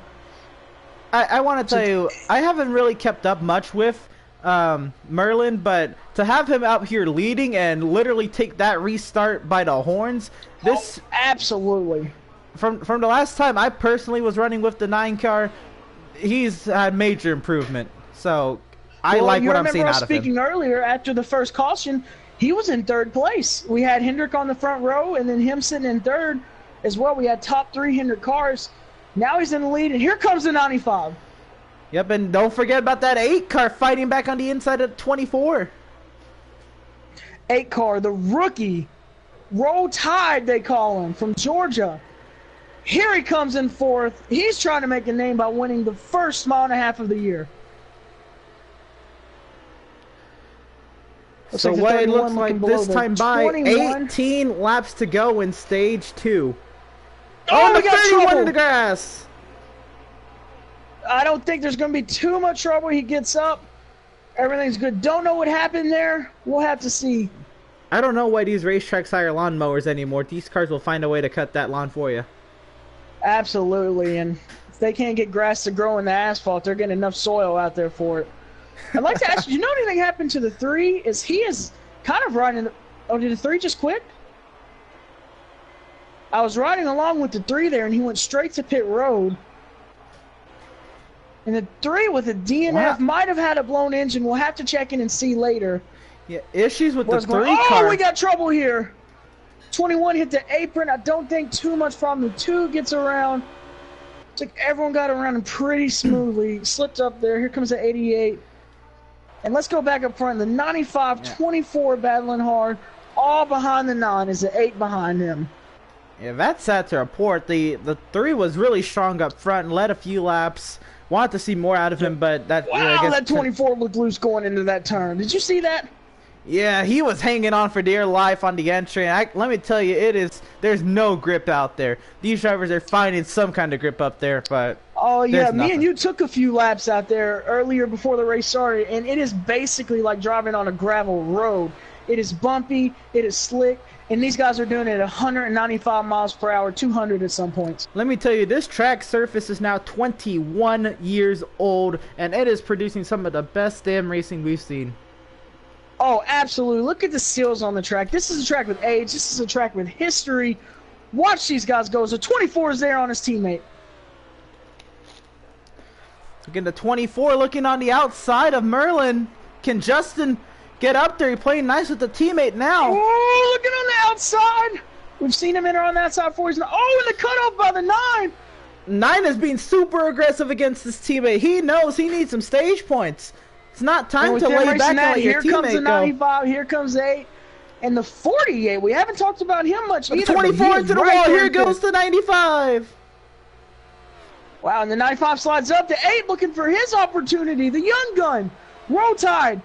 I want to tell you, I haven't really kept up much with Merlin, but to have him out here leading and literally take that restart by the horns, this absolutely. From the last time I personally was running with the 9 car, he's had major improvement. So I like what I'm seeing out of him. Speaking earlier, after the first caution, he was in 3rd place. We had Hendrick on the front row, and then him sitting in 3rd as well. We had top 3 Hendrick cars. Now he's in the lead, and here comes the 95. Yep, and don't forget about that 8 car fighting back on the inside of 24. 8 car, the rookie, Roll Tide they call him, from Georgia. Here he comes in 4th. He's trying to make a name by winning the first mile and a half of the year. So what it looks like this time by 18 laps to go in stage 2. Oh, we got 31 trouble in the grass. I don't think there's going to be too much trouble. He gets up. Everything's good. Don't know what happened there. We'll have to see. I don't know why these racetracks hire lawnmowers anymore. These cars will find a way to cut that lawn for you. Absolutely, and if they can't get grass to grow in the asphalt, they're getting enough soil out there for it. I'd like to ask you, do you know anything happened to the 3? Is he is kind of riding... Oh, did the 3 just quit? I was riding along with the 3 there, and he went straight to pit road. And the 3 with a DNF might have had a blown engine. We'll have to check in and see later. Yeah, issues with the 3 car. Oh, we got trouble here. 21 hit the apron. I don't think too much problem. The 2 gets around. It's like everyone got around him pretty smoothly. Slipped up there. Here comes the 88. And let's go back up front. The 95, 24 battling hard. All behind the 9 is the 8 behind him. Yeah, that's sad to report. The 3 was really strong up front and led a few laps. Wanted to see more out of him, but that... Wow, I guess that 24 looked loose going into that turn. Did you see that? Yeah, he was hanging on for dear life on the entry. And let me tell you, there's no grip out there. These drivers are finding some kind of grip up there, but oh yeah, me and you took a few laps out there earlier before the race started, and it is basically like driving on a gravel road. It is bumpy, it is slick, and these guys are doing it at 195 miles per hour, 200 at some points. Let me tell you, this track surface is now 21 years old, and it is producing some of the best damn racing we've seen. Oh, absolutely. Look at the seals on the track. This is a track with age. This is a track with history. Watch these guys go. So 24 is there on his teammate. Again, the 24 looking on the outside of Merlin. Can Justin get up there? He's playing nice with the teammate now. Oh, looking on the outside. We've seen him enter on that side before. Oh, and the cutoff by the 9. 9 is being super aggressive against his teammate. He knows he needs some stage points. It's not time to lay back and let your teammate go. Here comes the 95, here comes 8, and the 48. We haven't talked about him much either. 24 into the wall, here goes the 95. Wow, and the 95 slides up. The 8 looking for his opportunity. The young gun, Roll Tide,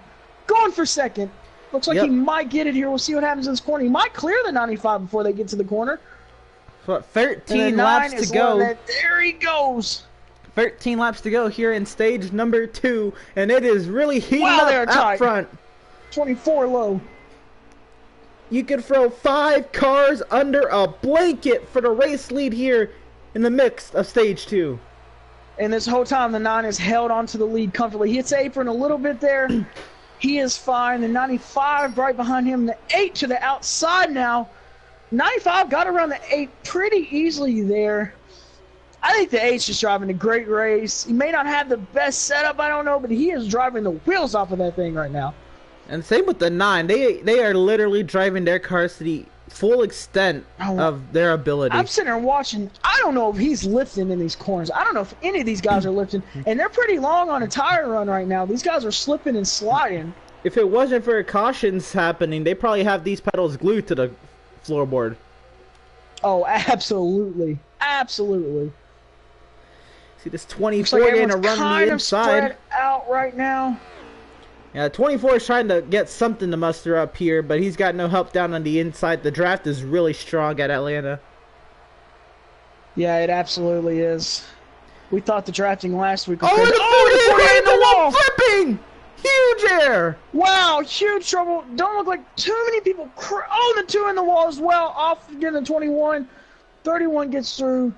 going for second. Looks like he might get it here. We'll see what happens in this corner. He might clear the 95 before they get to the corner. So 13 laps to go. There he goes. 13 laps to go here in stage number 2, and it is really heating up out front. 24 low. You could throw 5 cars under a blanket for the race lead here in the mix of stage 2. And this whole time, the 9 is held onto the lead comfortably. He hits apron a little bit there. He is fine. The 95 right behind him. The 8 to the outside now. 95 got around the 8 pretty easily there. I think the 8's just driving a great race. He may not have the best setup, I don't know, but he is driving the wheels off of that thing right now. And same with the 9. They are literally driving their cars to the full extent of their ability. I'm sitting there watching. I don't know if he's lifting in these corners. I don't know if any of these guys are lifting. And they're pretty long on a tire run right now. These guys are slipping and sliding. If it wasn't for cautions happening, they probably have these pedals glued to the floorboard. Oh, absolutely. Absolutely. See, this 24 going to run the inside. Spread out right now. Yeah, 24 is trying to get something to muster up here, but he's got no help down on the inside. The draft is really strong at Atlanta. Yeah, it absolutely is. We thought the drafting last week was good. Oh, the wall! Flipping! Huge air! Wow, huge trouble. Don't look like too many people. The 2 in the wall as well. Off again the 21. 31 gets through.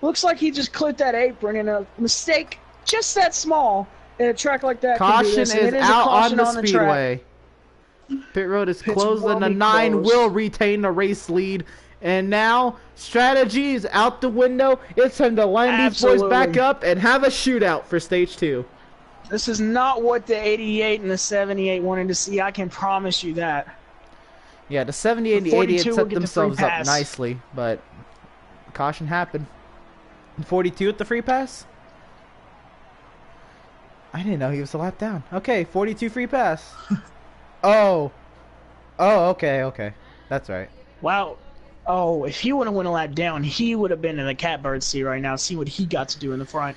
Looks like he just clipped that apron, and a mistake just that small in a track like that. Caution is out on the speedway. Pit road is closed, and the 9 will retain the race lead. And now, strategy is out the window. It's time to line these boys back up and have a shootout for stage 2. This is not what the 88 and the 78 wanted to see. I can promise you that. Yeah, the 78 and the 88 set themselves up nicely, but caution happened. 42 at the free pass? I didn't know he was a lap down. Okay, 42 free pass. Oh, okay. That's right. Wow. Oh, if he would have went a lap down, he would have been in the catbird seat right now. See what he got to do in the front.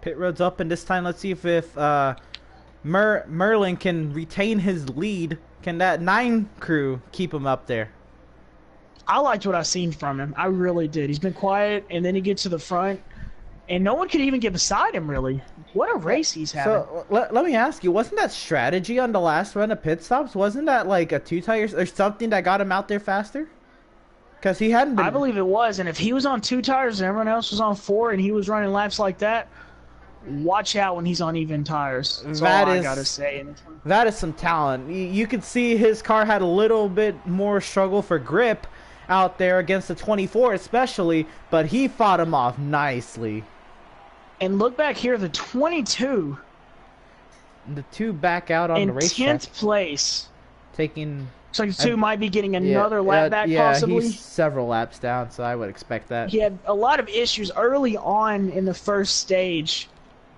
Pit road's up, and this time let's see if Merlin can retain his lead. Can that 9 crew keep him up there? I liked what I've seen from him. I really did. He's been quiet, and then he gets to the front, and no one could even get beside him, really. What a race he's having. So, let me ask you, wasn't that strategy on the last run of pit stops? Wasn't that like a 2 tires or something that got him out there faster? Because he hadn't been... I believe it was, and if he was on 2 tires and everyone else was on 4 and he was running laps like that, watch out when he's on even tires. That's all I gotta say. That is some talent. You could see his car had a little bit more struggle for grip out there against the 24 especially, but he fought him off nicely. And look back here, the 22. The 2 back out on the racetrack. In 10th place. Taking... So the 2 might be getting another lap back, possibly. Yeah, he's several laps down, so I would expect that. He had a lot of issues early on in the first stage.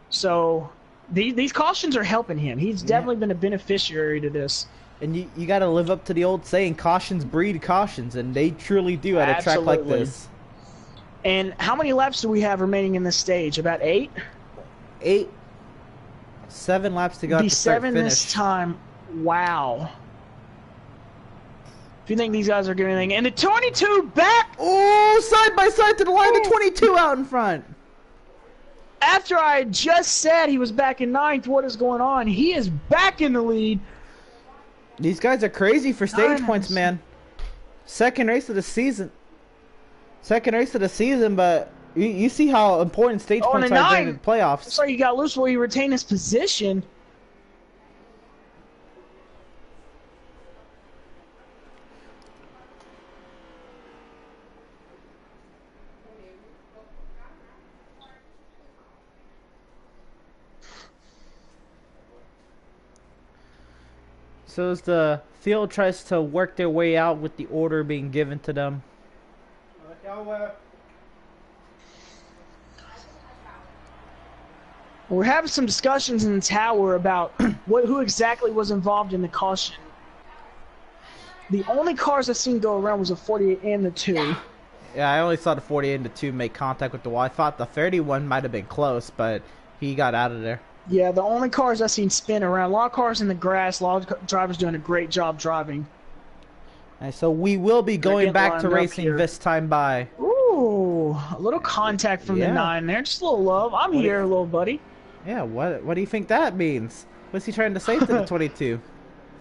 So these cautions are helping him. He's definitely been a beneficiary to this. And you got to live up to the old saying, cautions breed cautions, and they truly do at a track like this. And how many laps do we have remaining in this stage? About 8? 8. 7 laps to go to start finish. 7 this time. Wow. If you think these guys are doing anything. And the 22 back! Oh, side by side to the line, the 22 out in front. After I just said he was back in 9th, what is going on? He is back in the lead. These guys are crazy for stage points, man. Second race of the season, but you see how important stage points are during the playoffs. So he got loose while he retained his position. So as the field tries to work their way out with the order being given to them. We're having some discussions in the tower about who exactly was involved in the caution. The only cars I've seen go around was the 48 and the 2. Yeah, I only saw the 48 and the 2 make contact with the wall. I thought the 31 might have been close, but he got out of there. Yeah, the only cars I've seen spin around. A lot of cars in the grass. A lot of drivers doing a great job driving. And so we will be going back to racing this time by. Ooh, a little contact from the 9 there. Just a little love. I'm here, little buddy. Yeah, what do you think that means? What's he trying to say to the 22?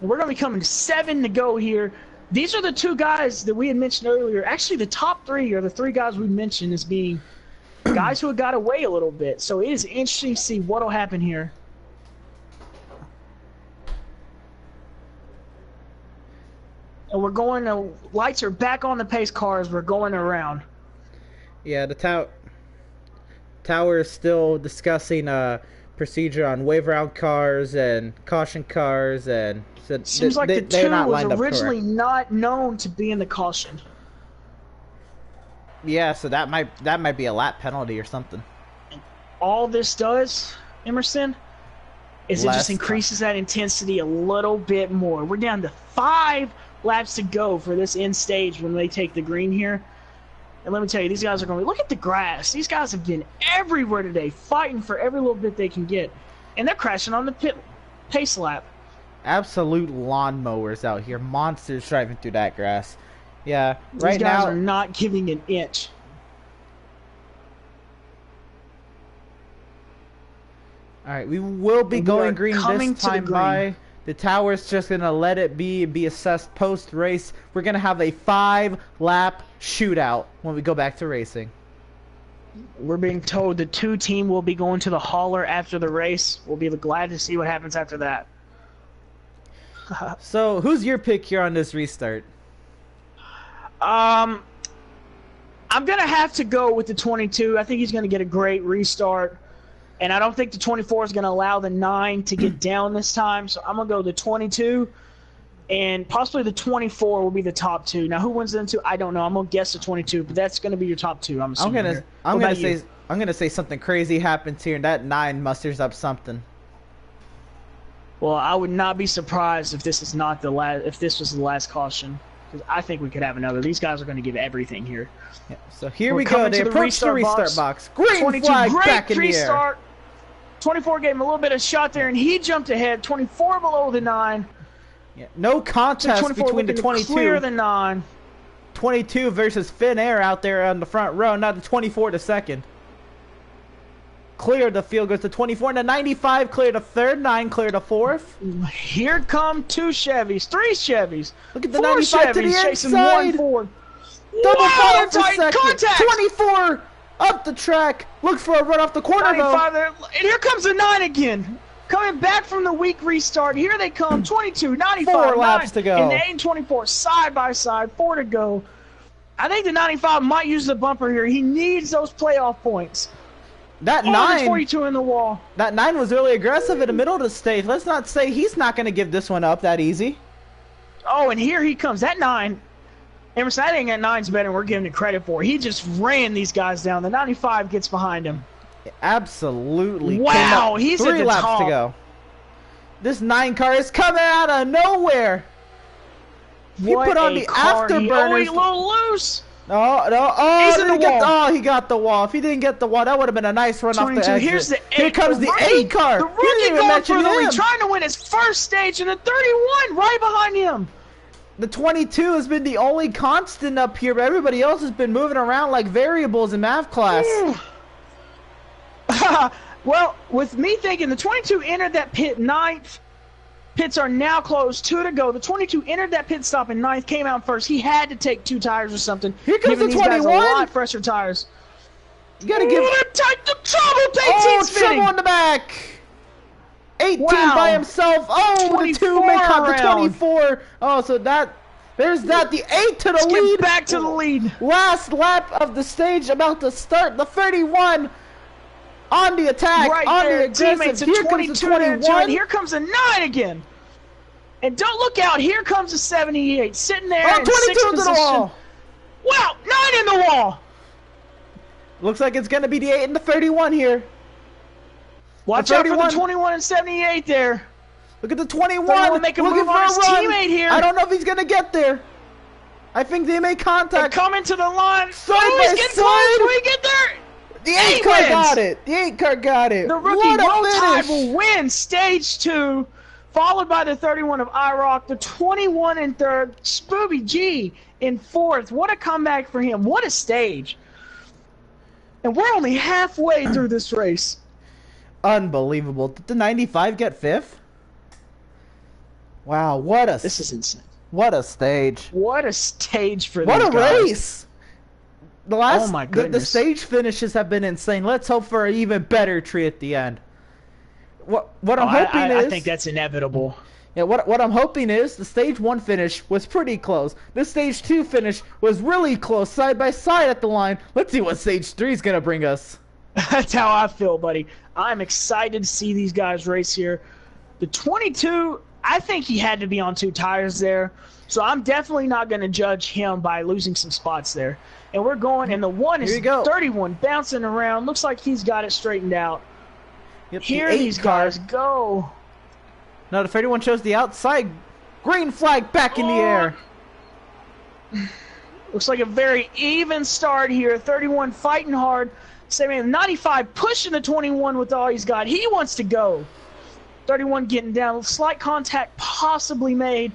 We're going to be coming to 7 to go here. These are the 2 guys that we had mentioned earlier. Actually, the top 3 are the 3 guys we mentioned as being guys who have got away a little bit. So it is interesting to see what will happen here. And we're going to... Lights are back on the pace cars. We're going around. Yeah, the tower is still discussing procedure on wave round cars and caution cars, and so seems like the 2 was originally not known to be in the caution. Yeah, so that might be a lap penalty or something. All this does, Emerson, is it just increases that intensity a little bit more. We're down to 5 laps to go for this end stage when they take the green here. And let me tell you, these guys are going to look at the grass. These guys have been everywhere today, fighting for every little bit they can get. And they're crashing on the pit pace lap. Absolute lawnmowers out here. Monsters driving through that grass. Yeah, right now... These guys are not giving an inch. Alright, we will be going green this time by. The tower's just going to let it be assessed post-race. We're going to have a 5-lap shootout when we go back to racing. We're being told the 2 team will be going to the hauler after the race. We'll be glad to see what happens after that. So, who's your pick here on this restart? I'm going to have to go with the 22. I think he's going to get a great restart. And I don't think the 24 is going to allow the 9 to get down this time. So I'm going to go the 22. And possibly the 24 will be the top 2. Now, who wins the 2? I don't know. I'm going to guess the 22. But that's going to be your top 2, I'm assuming. I'm going to say something crazy happens here. And that 9 musters up something. Well, I would not be surprised if this is not the last. If this was the last caution. Because I think we could have another. These guys are going to give everything here. Yeah, so here we go. They approach the restart box. Green 22, flag great back in restart. the air. 24 gave him a little bit of shot there, and he jumped ahead. 24 below the 9. Yeah, no contest between the 22. Clear the 9. 22 versus Finn Air out there on the front row. Now the 24 to second. Clear the field goes to 24 and the 95. Clear the third. 9 clear the fourth. Here come 2 Chevys, 3 Chevys. Look at the 95 95 to the chasing inside. 1 Ford. Double fire for tight second. contact. 24 up the track. Looks for a run off the corner 95 though. there. And here comes the 9 again. Coming back from the weak restart. Here they come. 22, 95, 4 laps to go. And the 8 and 24 side by side. 4 to go. I think the 95 might use the bumper here. He needs those playoff points. That 9. 42 in the wall. That 9 was really aggressive in the middle of the stage. Let's not say he's not going to give this one up that easy. Oh, and here he comes. That 9. Emerson, I think that 9's better than we're giving him credit for. He just ran these guys down. The 95 gets behind him. Absolutely. Wow, he's at the 3 laps top. to go. This 9 car is coming out of nowhere. He put on the afterburners. He's a little loose. No. He's in the wall. He got the wall. If he didn't get the wall, that would have been a nice run off the exit. Here's the 8. Here comes the 8 car. The rookie going for the lead, trying to win his first stage, and the 31 right behind him. The 22 has been the only constant up here, but everybody else has been moving around like variables in math class. Well, with me thinking the 22 entered that pit 9th. Pits are now closed. 2 to go. The 22 entered that pit stop in 9th, came out first. He had to take 2 tires or something. Here comes the 21. These guys a lot fresher tires. You gotta give. The trouble. Trouble in the back. 18 by himself. Oh, the 2 may cut the 24. Oh, so there's that. The 8 to the lead. Back to the lead. Last lap of the stage about to start. The 31 on the attack. Right on there. the aggressive. Here comes the 21. Here comes the 9 again. And don't look out. Here comes the 78. Sitting there in 22 6th to position. the wall. Wow, 9 in the wall. Looks like it's going to be the 8 and the 31 here. Watch out for the 21 and 78 there. Look at the 21. Make a move on his teammate here. I don't know if he's going to get there. I think they made contact. They come into the line. Side by He's getting close. Will he get there? The 8 car got it. The 8 car got it. The rookie Roll Tide will win stage 2, followed by the 31 of IROC, the 21 in 3rd, Spooby G in 4th. What a comeback for him. What a stage. And we're only halfway through this race. Unbelievable. Did the 95 get 5th? Wow, This is insane. What a stage. What a stage for these guys. What a race. The last, oh my goodness. The stage finishes have been insane. Let's hope for an even better tree at the end. What I'm hoping is... I think that's inevitable. Yeah, what I'm hoping is the stage 1 finish was pretty close. The stage 2 finish was really close, side by side at the line. Let's see what stage 3 is going to bring us. That's how I feel, buddy. I'm excited to see these guys race here. The 22, I think he had to be on 2 tires there. So I'm definitely not going to judge him by losing some spots there. And we're going, and the 1 is 31, bouncing around. Looks like he's got it straightened out. Yep, Here the these 8 car. guys go. No, the 31 shows the outside. Green flag back in the air. Looks like a very even start here. 31 fighting hard. 95 pushing the 21 with all he's got. He wants to go. 31 getting down. Slight contact possibly made.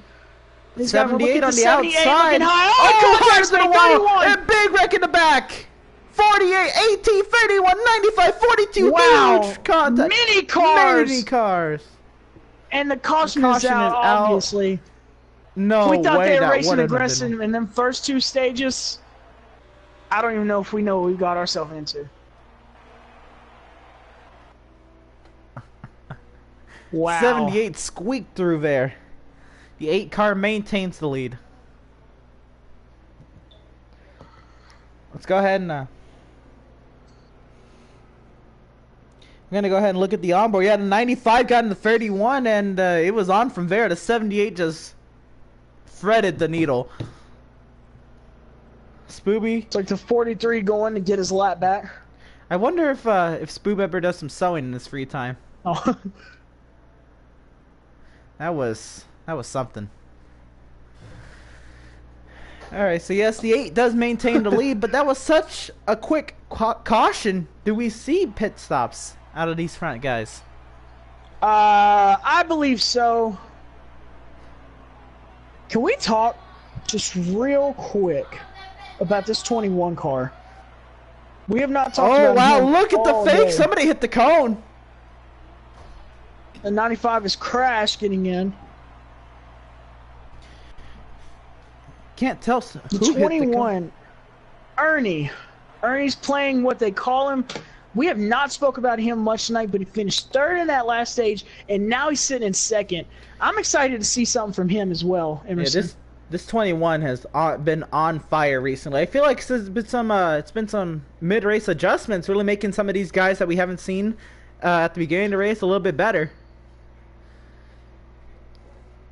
78 on the outside. Oh, contact made to the wall. 31. And big wreck in the back. 48, 18, 31, 95, 42. Wow. Huge contact. Many cars. Many cars. And the caution is out, obviously. No way. We thought they were racing been aggressive in them first 2 stages. I don't even know if we know what we got ourselves into. Wow. 78 squeaked through there. The 8 car maintains the lead. Let's go ahead and I'm gonna go ahead and look at the onboard. Yeah, the 95 got in the 31, and it was on from there. The 78 just threaded the needle. Spooby. It's like the 43 going to get his lap back. I wonder if Spoob ever does some sewing in his free time. Oh. That was something. Alright, so yes, the 8 does maintain the lead, but that was such a quick caution. Do we see pit stops out of these front guys? I believe so. Can we talk just real quick about this 21 car? We have not talked about wow, him look at the all fake. day. Somebody hit the cone. The 95 is Crash getting in. Can't tell The who 21, hit the cone. Ernie. Ernie's playing what they call him. We have not spoke about him much tonight, but he finished 3rd in that last stage, and now he's sitting in 2nd. I'm excited to see something from him as well, Emerson. Yeah, this 21 has been on fire recently. I feel like it's been some mid-race adjustments, really making some of these guys that we haven't seen at the beginning of the race a little bit better.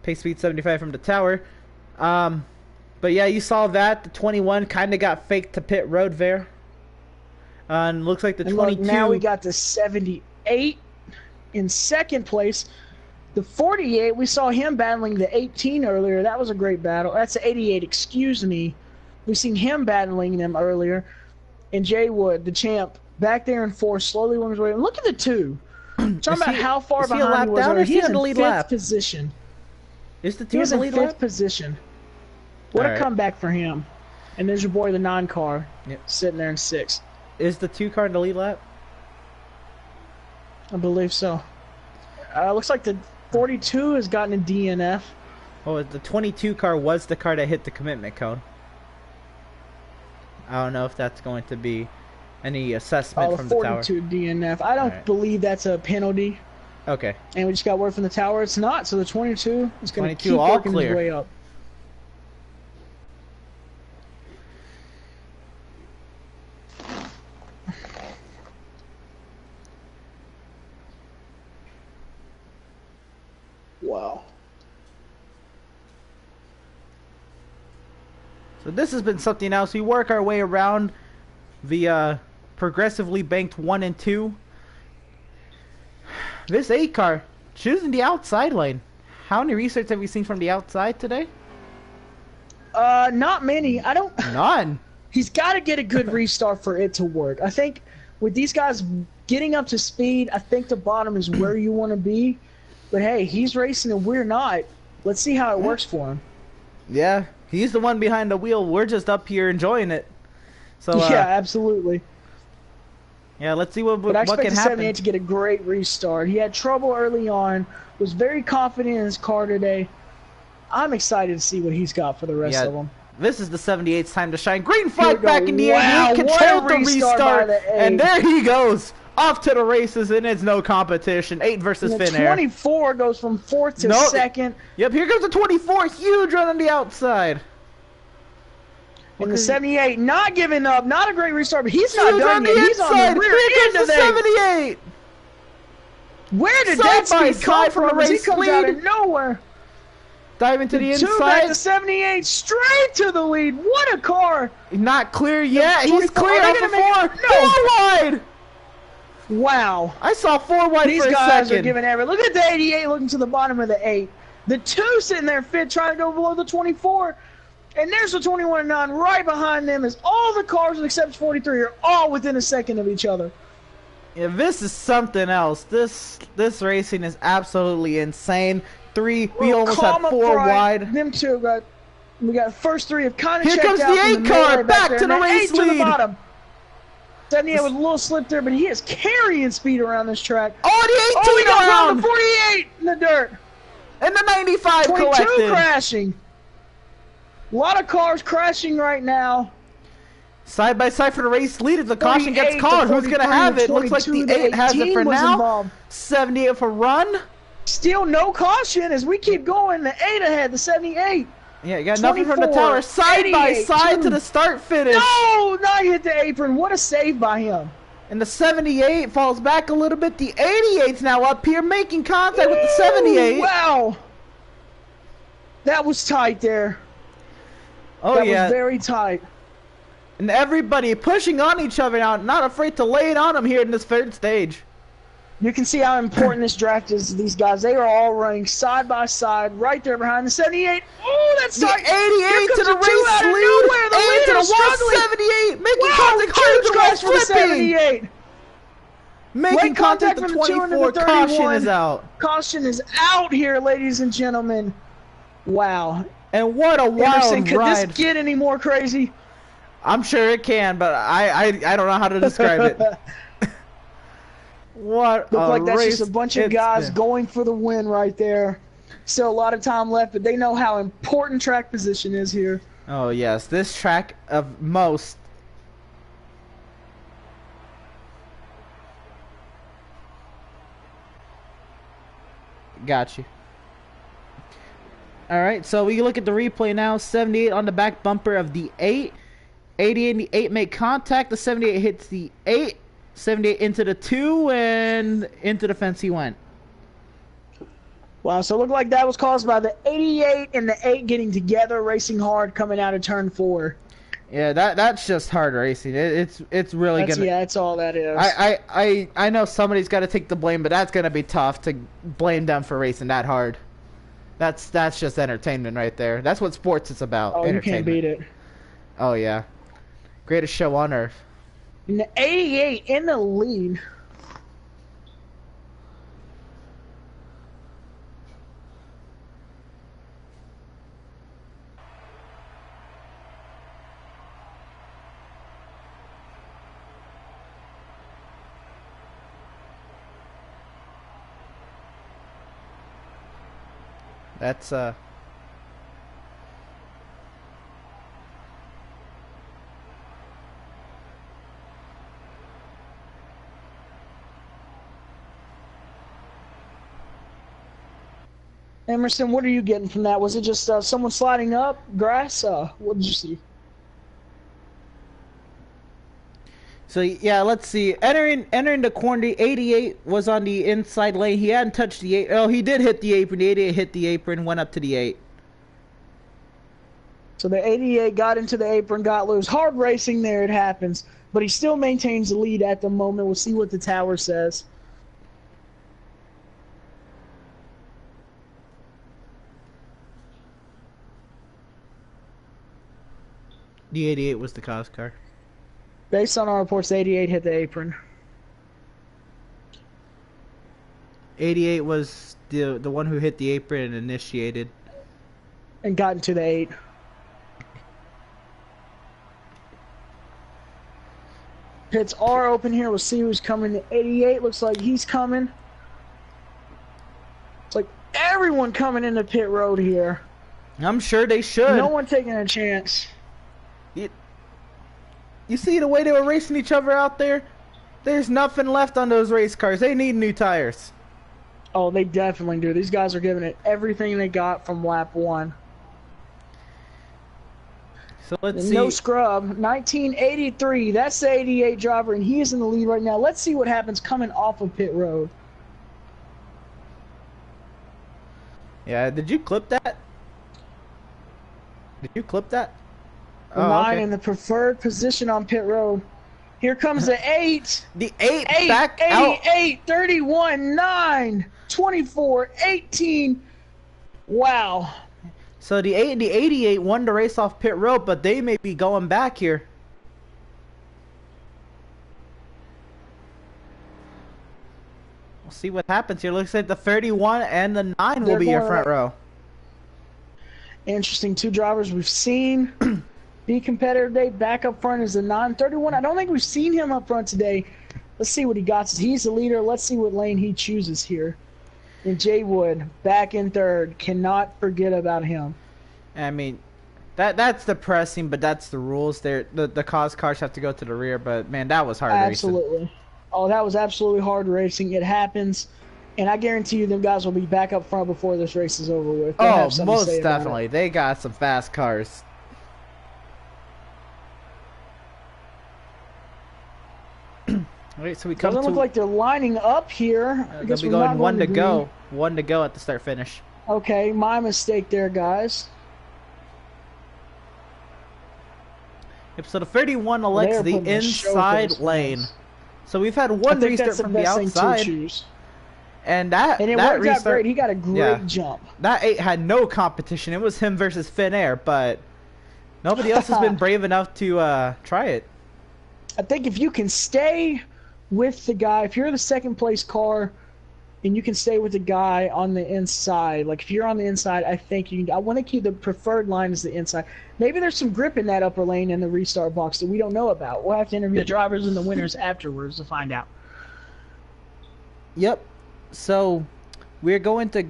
Pace speed 75 from the tower. But yeah, you saw that. The 21 kind of got faked to pit road there. And looks like the 22... now we got the 78 in 2nd place. The 48, we saw him battling the 18 earlier. That was a great battle. That's the 88, excuse me. We've seen him battling them earlier. And Jay Wood, the champ, back there in 4th, slowly working his way. Look at the 2. Talking about how far behind he was. Down, or he's in in the lead 5th lap? position. Is the 2 He's in in the lead 5th lap? position. What a comeback for him. And there's your boy, the 9 car, sitting there in 6th. Is the 2 car in the lead lap? I believe so. Looks like the 42 has gotten a DNF. Oh, the 22 car was the car that hit the commitment cone. I don't know if that's going to be any assessment from the tower. 42 DNF. I don't believe that's a penalty. Okay. And we just got word from the tower it's not, so the 22 is going to keep all working clear. his way up. Wow. So this has been something else. We work our way around the progressively banked 1 and 2. This 8 car choosing the outside lane. How many restarts have we seen from the outside today? Not many. I don't. None. He's got to get a good restart for it to work. I think with these guys getting up to speed, I think the bottom is where you want to be. But hey, he's racing and we're not. Let's see how it works for him. Yeah, he's the one behind the wheel. We're just up here enjoying it. So yeah, absolutely. Yeah, let's see what But I expect can the happen. 78 to get a great restart. He had trouble early on. Was very confident in his car today. I'm excited to see what he's got for the rest of them. This is the 78's time to shine. Green flag back in the air. Wow, He what controlled a the restart by restart. the 8. And there he goes. Off to the races, and it's no competition. 8 versus And the Finnair. 24 goes from 4th to 2nd. Yep, here goes the 24. Huge run on the outside. And the 78 not giving up. Not a great restart, but he's not done yet. He's on inside. the rear Here end goes of the that. 78. Where did Side that by speed come side from from? the He race comes out lead. of nowhere. Dive into the Two back to inside. 78, straight to the lead. What a car! Not clear yet. He's 24. clear Are off they the gonna 4. make it? No. 4 wide. Wow. I saw 4 wide These for a guys second. are giving every. Look at the 88 looking to the bottom of the 8. The 2 sitting there fit trying to go below the 24. And there's the 21 and 9 right behind them as all the cars except 43 are all within a second of each other. Yeah, this is something else. This racing is absolutely insane. We almost had 4 wide. Them two got. We got first 3 have kind of Here checked comes out. the 8 car back to the race lead. To the bottom. 78 with a little slip there, but he is carrying speed around this track. Oh, the 18 he got around. the 48 in the dirt. And the 95 22 collected. crashing. A lot of cars crashing right now. Side by side for the race lead. If the caution gets called, who's going to have it? Looks like the 8 has it for now. Involved. 78 for run. Still no caution as we keep going. The 8 ahead, the 78. Yeah, you got nothing from the tower. Side by side to the start finish. No, not hit the apron. What a save by him. And the 78 falls back a little bit. The 88's now up here making contact with the 78. Wow. That was tight there. Oh, that yeah. was very tight. And everybody pushing on each other now, not afraid to lay it on them here in this 3rd stage. You can see how important this draft is to these guys. They are all running side by side right there behind the 78. Oh, that's tight. The 88 to the race lead. The to the struggling. 178, making contact huge hard crash to for the the 78. Making contact with the 24. Caution is out. Caution is out here, ladies and gentlemen. Wow. And what a wild Emerson, could ride. this get any more crazy? I'm sure it can, but I don't know how to describe it. What Look a like that's race just a bunch of guys going for the win right there. Still a lot of time left, but they know how important track position is here. Oh, yes. This track of most. Got you. All right, so we look at the replay now. 78 on the back bumper of the 8. 88 and the 8 make contact. The 78 hits the 8. 78 into the 2, and into the fence he went. Wow, so it looked like that was caused by the 88 and the 8 getting together, racing hard, coming out of turn 4. Yeah, that's just hard racing. It's really gonna. Yeah, that's all that is. I know somebody's got to take the blame, but that's gonna be tough to blame them for racing that hard. That's just entertainment right there. That's what sports is about. Oh, you can't beat it. Oh yeah, greatest show on earth. And the 88 in the lead. That's Emerson, what are you getting from that? Was it just someone sliding up grass? What did you see? So yeah, let's see. Entering the corner, the 88 was on the inside lane. He hadn't touched the 8. Oh, he did hit the apron. The 88 hit the apron, went up to the 8. So the 88 got into the apron, got loose. Hard racing there, it happens. But he still maintains the lead at the moment. We'll see what the tower says. The 88 was the cause car. Based on our reports, the 88 hit the apron. 88 was the one who hit the apron and initiated. And got into the 8. Pits are open here. We'll see who's coming. The 88 looks like he's coming. It's like everyone coming into pit road here. I'm sure they should. No one taking a chance. You see the way they were racing each other out there? There's nothing left on those race cars. They need new tires. Oh, they definitely do. These guys are giving it everything they got from lap 1. So let's see. No scrub. 1983. That's the 88 driver, and he is in the lead right now. Let's see what happens coming off of pit road. Yeah, did you clip that? Did you clip that? The 9 in the preferred position on pit road. Here comes the 8. The 8 8, back out. 88, 31, 9, 24, 18. Wow. So the 8 and the 88 won the race off pit road, but they may be going back here. We'll see what happens here. Looks like the 31 and the 9 will be your front row. Interesting. 2 drivers we've seen be competitive today. Back up front is the 931. I don't think we've seen him up front today. Let's see what he got. He's the leader. Let's see what lane he chooses here. And Jay Wood back in 3rd. Cannot forget about him. I mean, that's depressing, but that's the rules. The cause cars have to go to the rear. But man, that was hard racing. Absolutely. Oh, that was absolutely hard racing. It happens. And I guarantee you them guys will be back up front before this race is over with. Oh, most definitely. They got some fast cars. Alright, so we come Doesn't to... look like they're lining up here. I guess we're we're going not one to green. go. 1 to go at the start finish. Okay, my mistake there, guys. Yep, so the 31 elects They're the putting the show inside face lane. down. So we've had one restart from the outside. And that it that worked out restart, great. He got a great jump. That 8 had no competition. It was him versus Finn Air, but nobody else has been brave enough to try it. I think if you can stay with the guy, if you're the 2nd place car and you can stay with the guy on the inside, like if you're on the inside, I think I want to keep the preferred line as the inside. Maybe there's some grip in that upper lane in the restart box that we don't know about. We'll have to interview the drivers and the winners afterwards to find out. Yep. So we're going to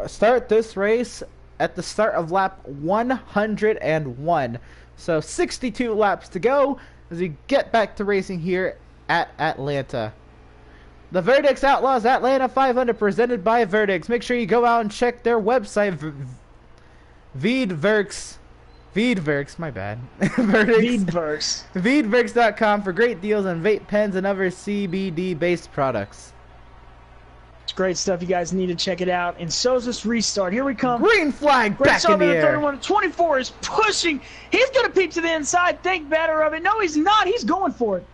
start this race at the start of lap 101. So 62 laps to go as we get back to racing here at Atlanta. The Veedverks Outlaws Atlanta 500 presented by Veedverks. Make sure you go out and check their website, Veedverks, my bad. Veedverks. Veedverks.com for great deals on vape pens and other CBD-based products. It's great stuff. You guys need to check it out. And so's this restart. Here we come. Green flag back in the air. 31, 24 is pushing. He's going to peep to the inside. Think better of it. No, he's not. He's going for it.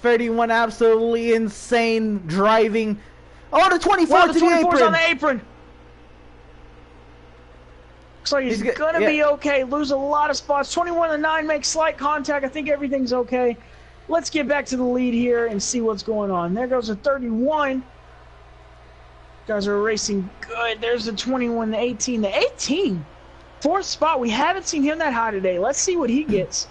31 absolutely insane driving. Oh, the 24 to the apron. On the apron. Looks like he's going to be okay. Lose a lot of spots. 21 to 9 makes slight contact. I think everything's okay. Let's get back to the lead here and see what's going on. There goes the 31. Guys are racing good. There's the 21, the 18. The 18, 4th spot. We haven't seen him that high today. Let's see what he gets.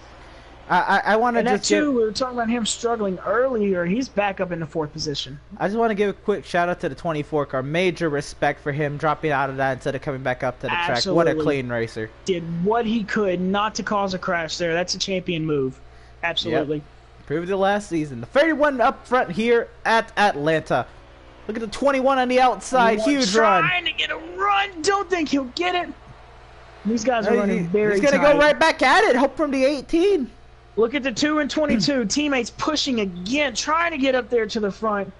I want to just we were talking about him struggling earlier. He's back up in the 4th position. I just want to give a quick shout out to the 24 car. Major respect for him dropping out of that instead of coming back up to the track. What a clean racer. Did what he could not to cause a crash there. That's a champion move. Absolutely. Yep. Proved it last season. The 31 up front here at Atlanta. Look at the 21 on the outside. Huge run. Trying to get a run. Don't think he'll get it. These guys are running very tight. He's going to go right back at it. Hope from the 18. Look at the 2 and 22. Teammates pushing again, trying to get up there to the front.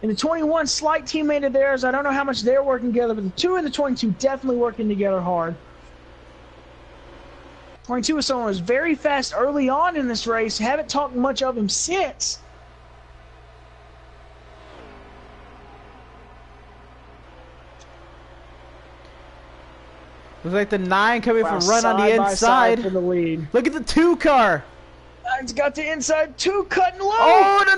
And the 21, slight teammate of theirs. I don't know how much they're working together, but the 2 and the 22 definitely working together hard. 22 is someone who was very fast early on in this race. Haven't talked much of him since. Looks like the 9 coming from run on the inside. For the lead. Look at the 2 car. 9's got the inside 2 cutting low. Oh, the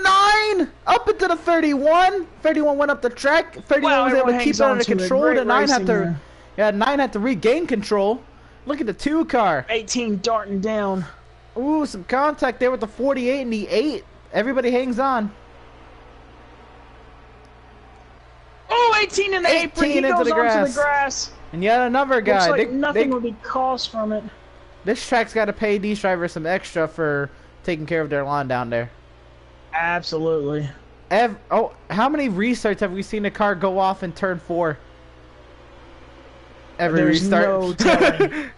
9 up into the 31. 31 went up the track. 31 was able to keep it under control. The 9 had to, 9 had to regain control. Look at the 2 car. 18 darting down. Ooh, some contact there with the 48 and the 8. Everybody hangs on. Oh, 18 in the apron. He goes onto the grass. And yet another guy. Looks like nothing will be caused from it. This track's got to pay these drivers some extra for taking care of their lawn down there. Absolutely. How many restarts have we seen a car go off in turn 4? Every restart. No telling.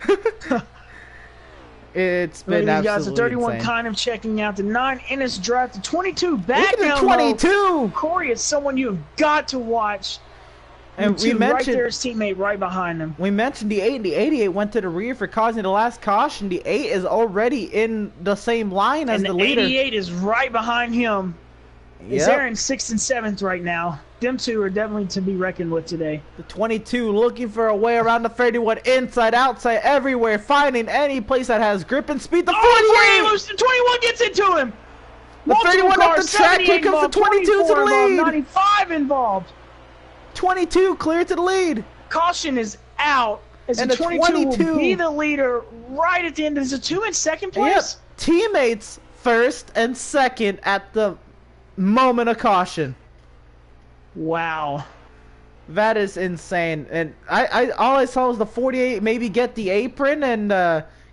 It's been absolutely guys, the 31 insane. kind of checking out. The 9 in his drive. The 22 back Look at down the 22. low. Corey is someone you've got to watch. And we mentioned right there, his teammate right behind him. We mentioned the 8. The 88 went to the rear for causing the last caution. The 8 is already in the same line as the leader. And the 88 is right behind him. Yep. They're in 6th and 7th right now. Them two are definitely to be reckoned with today. The 22 looking for a way around the 31, inside, outside, everywhere, finding any place that has grip and speed. The 48! The 21 gets into him! The 31 up the track, here comes the 22 to the lead! 95 involved! 22 clear to the lead! Caution is out, as the 22 will be the leader right at the end. There's a 2 in second place? Yep. Teammates first and second at the moment of caution. Wow. That is insane. And all I saw was the 48 maybe get the apron and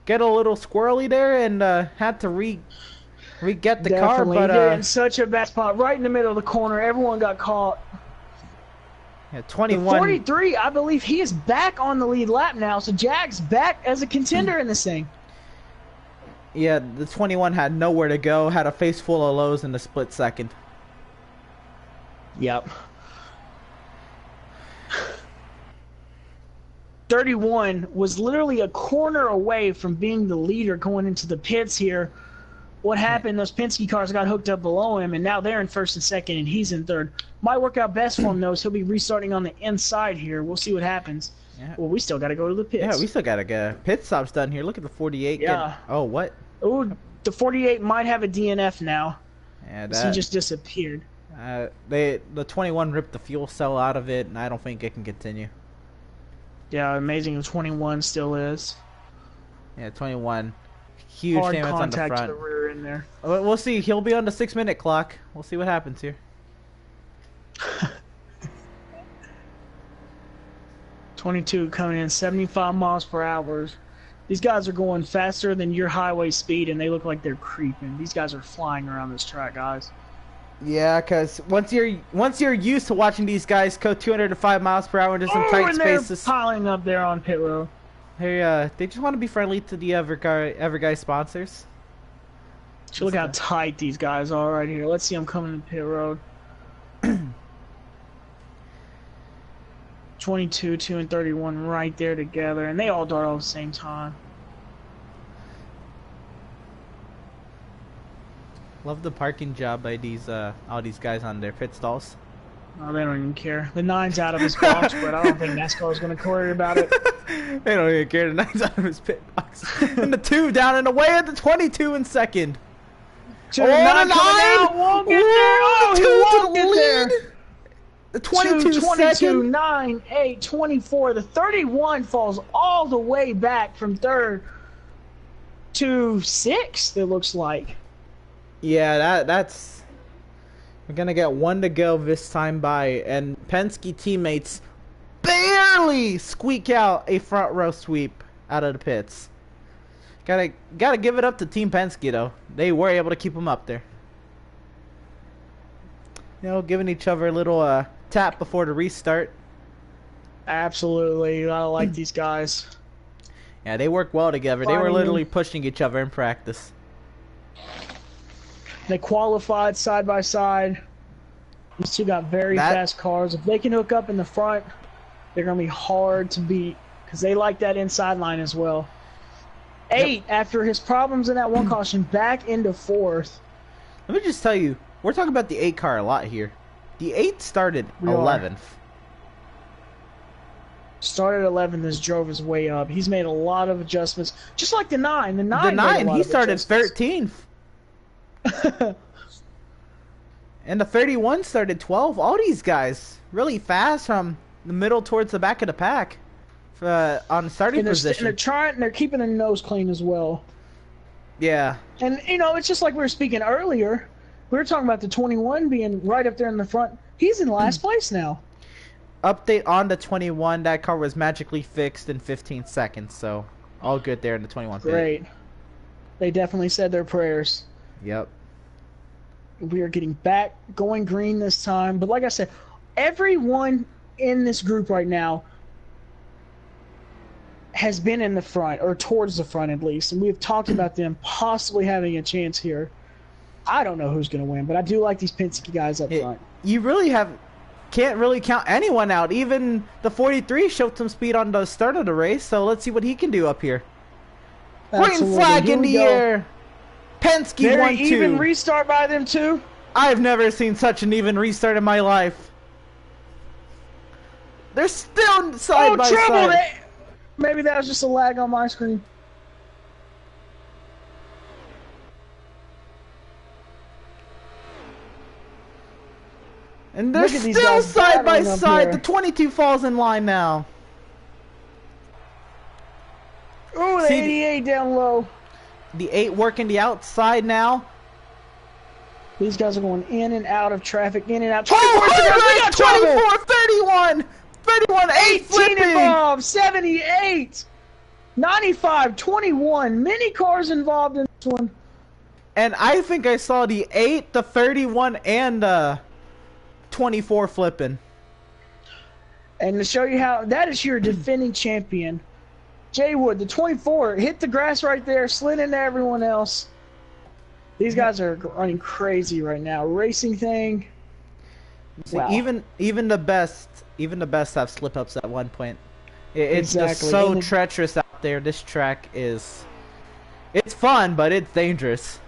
get a little squirrely there and had to re-get the car. But they're in such a bad spot, right in the middle of the corner. Everyone got caught. Yeah, 21. The 43, I believe he is back on the lead lap now, so Jack's back as a contender in this thing. Yeah, the 21 had nowhere to go, had a face full of lows in the split second. Yep. 31 was literally a corner away from being the leader going into the pits here. What happened, those Penske cars got hooked up below him, and now they're in 1st and 2nd, and he's in 3rd. Might work out best for him, though, so he'll be restarting on the inside here. We'll see what happens. Yeah. Well, we still got to go to the pits. Yeah, we still got to get pit stops done here. Look at the 48. Yeah. Oh, what? Oh, the 48 might have a DNF now. Yeah, he just disappeared. The 21 ripped the fuel cell out of it, and I don't think it can continue. Yeah, amazing if 21 still is. Yeah, 21. Huge hard damage on the front. To the rear in there. We'll see. He'll be on the 6-minute clock. We'll see what happens here. 22 coming in 75 miles per hour. These guys are going faster than your highway speed, and they look like they're creeping. These guys are flying around this track, guys. Yeah, because once you're used to watching these guys go 205 miles per hour into some tight spaces, they're piling up there on pit road. They just want to be friendly to the Everguy sponsors. So look how tight these guys are right here. Let's see them coming to pit road. 22, 2, and 31 right there together, and they all dart all at the same time. Love the parking job by all these guys on their pit stalls. Oh, they don't even care. The 9's out of his box, but I don't think NASCAR is going to worry about it. They don't even care. The 9's out of his pit box. And the 2 down and away at the 22 in second. The 9 won't get there. Oh, he won't get there. The 22 22, 9, 8, 24. The 31 falls all the way back from 3rd to 6th, it looks like. Yeah, that's... We're going to get 1 to go this time by, and Penske teammates barely squeak out a front row sweep out of the pits. Gotta give it up to Team Penske, though. They were able to keep them up there. You know, giving each other a little tap before the restart. Absolutely. I like these guys. Yeah, they work well together. They were literally pushing each other in practice. They qualified side by side. These two got very fast cars. If they can hook up in the front, they're going to be hard to beat because they like that inside line as well. 8, after his problems in that one caution, back into 4th. Let me just tell you, we're talking about the 8 car a lot here. The 8 started 11th. Started 11th, this drove his way up. He's made a lot of adjustments, just like the 9. The 9, he started 13th. And the 31 started 12. All these guys really fast from the middle towards the back of the pack on the starting position. And they're keeping their nose clean as well. Yeah. And, you know, it's just like we were speaking earlier. We were talking about the 21 being right up there in the front. He's in last place now. Update on the 21. That car was magically fixed in 15 seconds. So, all good there in the 21 pit. Great. They definitely said their prayers. Yep. We are getting back, going green this time. But like I said, everyone in this group right now has been in the front, or towards the front at least. And we have talked about them possibly having a chance here. I don't know who's going to win, but I do like these Penske guys up front. You really have... can't really count anyone out. Even the 43 showed some speed on the start of the race, so let's see what he can do up here. Absolutely. Green flag in the air. Penske Very 1-2. even restart by them too. I've never seen such an even restart in my life. They're still side by side. Maybe that was just a lag on my screen. And they're still side by side. The 22 falls in line now. Ooh, the 88 down low. The 8 working the outside now. These guys are going in and out of traffic, in and out. 24, 31, 31, 8 18 involved, 78, 95, 21. Many cars involved in this one. And I think I saw the 8, the 31, and the 24 flipping. And to show you how, that is your defending champion. Jay Wood, the 24, hit the grass right there, slid into everyone else. These guys are running crazy right now. Racing thing. Wow. Even the best have slip ups at one point. It's just so treacherous out there. This track it's fun, but it's dangerous.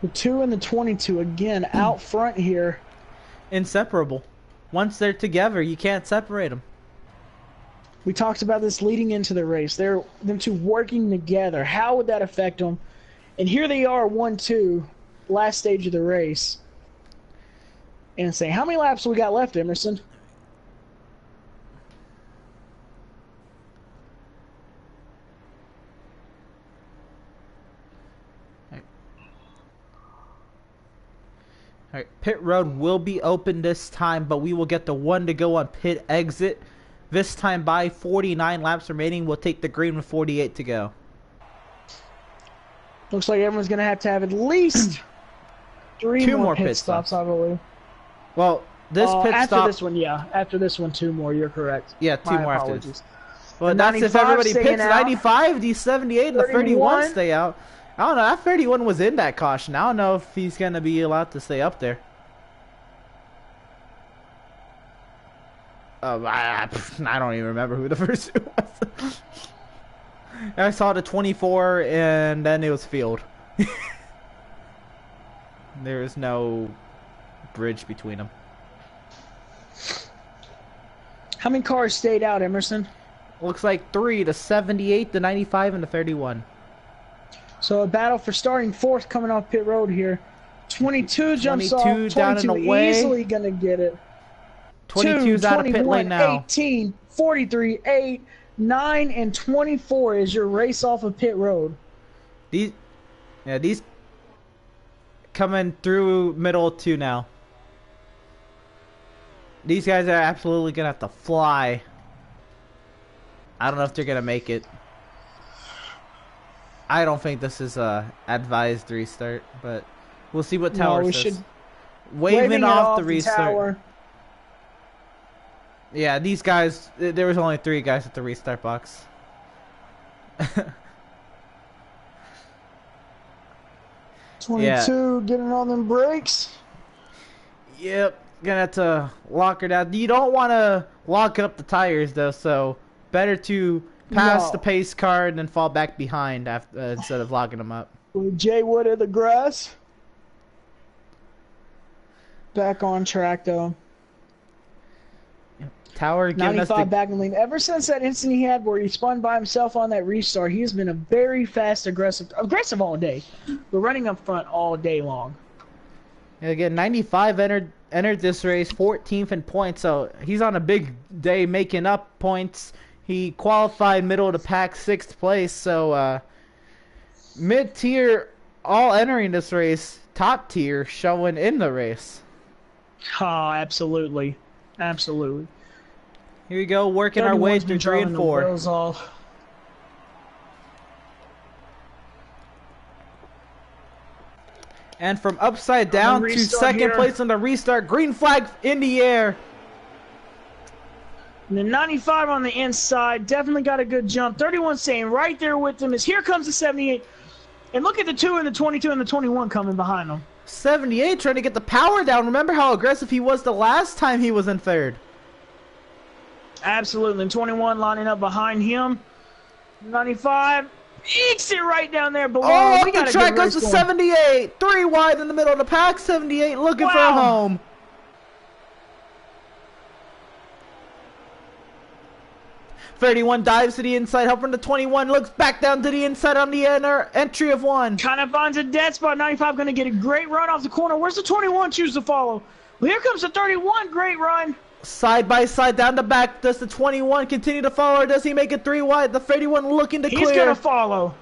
The 2 and the 22 again out front here. Inseparable. Once they're together, you can't separate them. We talked about this leading into the race. Them two working together. How would that affect them? And here they are, 1-2, last stage of the race. And saying, how many laps we got left, Emerson? All right, pit road will be open this time, but we will get the 1 to go on pit exit. This time by 49 laps remaining, we'll take the green with 48 to go. Looks like everyone's going to have at least 3 more pit stops, I believe. Well, this pit after stop... this one, yeah. After this one, 2 more, you're correct. Yeah, 2 more after this. Well, that's if everybody pits 95, the 78, and the 31 stay out. I don't know, that 31 was in that caution. I don't know if he's going to be allowed to stay up there. I don't even remember who the first two was. I saw the 24, and then it was field. There is no bridge between them. How many cars stayed out, Emerson? Looks like 3, the 78, the 95, and the 31. So a battle for starting 4th coming off pit road here. 22 jumps off. 22 down and away. Easily going to get it. 22's out of pit lane now. 18, 43, 8, 9, and 24 is your race off of pit road. These coming through middle 2 now. These guys are absolutely gonna have to fly. I don't know if they're gonna make it. I don't think this is a advised restart, but we'll see what Tower says. Waving off the restart. Yeah, these guys, there was only 3 guys at the restart box. 22 getting on them brakes. Yep, gonna have to lock her down. You don't want to lock up the tires though, so better to pass the pace car and then fall back behind after, instead of locking them up. Jay Wood at the grass. Back on track though. Tower giving 95 us back in the lead. Ever since that instant he had where he spun by himself on that restart, he has been a very fast, aggressive all day. But running up front all day long. And again, 95 entered this race 14th in points, so he's on a big day making up points. He qualified middle of the pack 6th place, so mid-tier all entering this race, top tier showing in the race. Oh, absolutely. Absolutely. Here we go, working our way through 3 and 4. And from upside down to 2nd place on the restart, green flag in the air. And the 95 on the inside, definitely got a good jump. 31 staying right there with them as here comes the 78. And look at the 2 and the 22 and the 21 coming behind them. 78 trying to get the power down. Remember how aggressive he was the last time he was in third. Absolutely. And 21 lining up behind him. 95. Ekes it right down there below. Oh, the track goes to 78. 3 wide in the middle of the pack. 78 looking for a home. .31 dives to the inside, helping the 21, looks back down to the inside on the entry of 1. Kind of finds a dead spot. 95 going to get a great run off the corner. Where's the 21 choose to follow? Well, here comes the 31. Great run. Side by side down the back. Does the 21 continue to follow, or does he make it 3 wide? The 31 looking to clear. He's going to follow.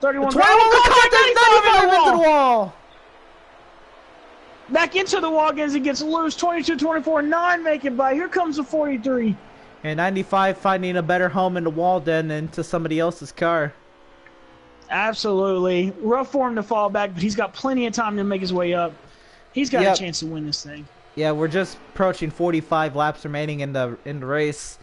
31. 21 with contact, 95 into the wall. Back into the wall again as he gets loose. 22, 24, 9 make it by. Here comes the 43. And 95 finding a better home in the wall than into somebody else's car. Absolutely. Rough for him to fall back, but he's got plenty of time to make his way up. He's got a chance to win this thing. Yeah, we're just approaching 45 laps remaining in the race.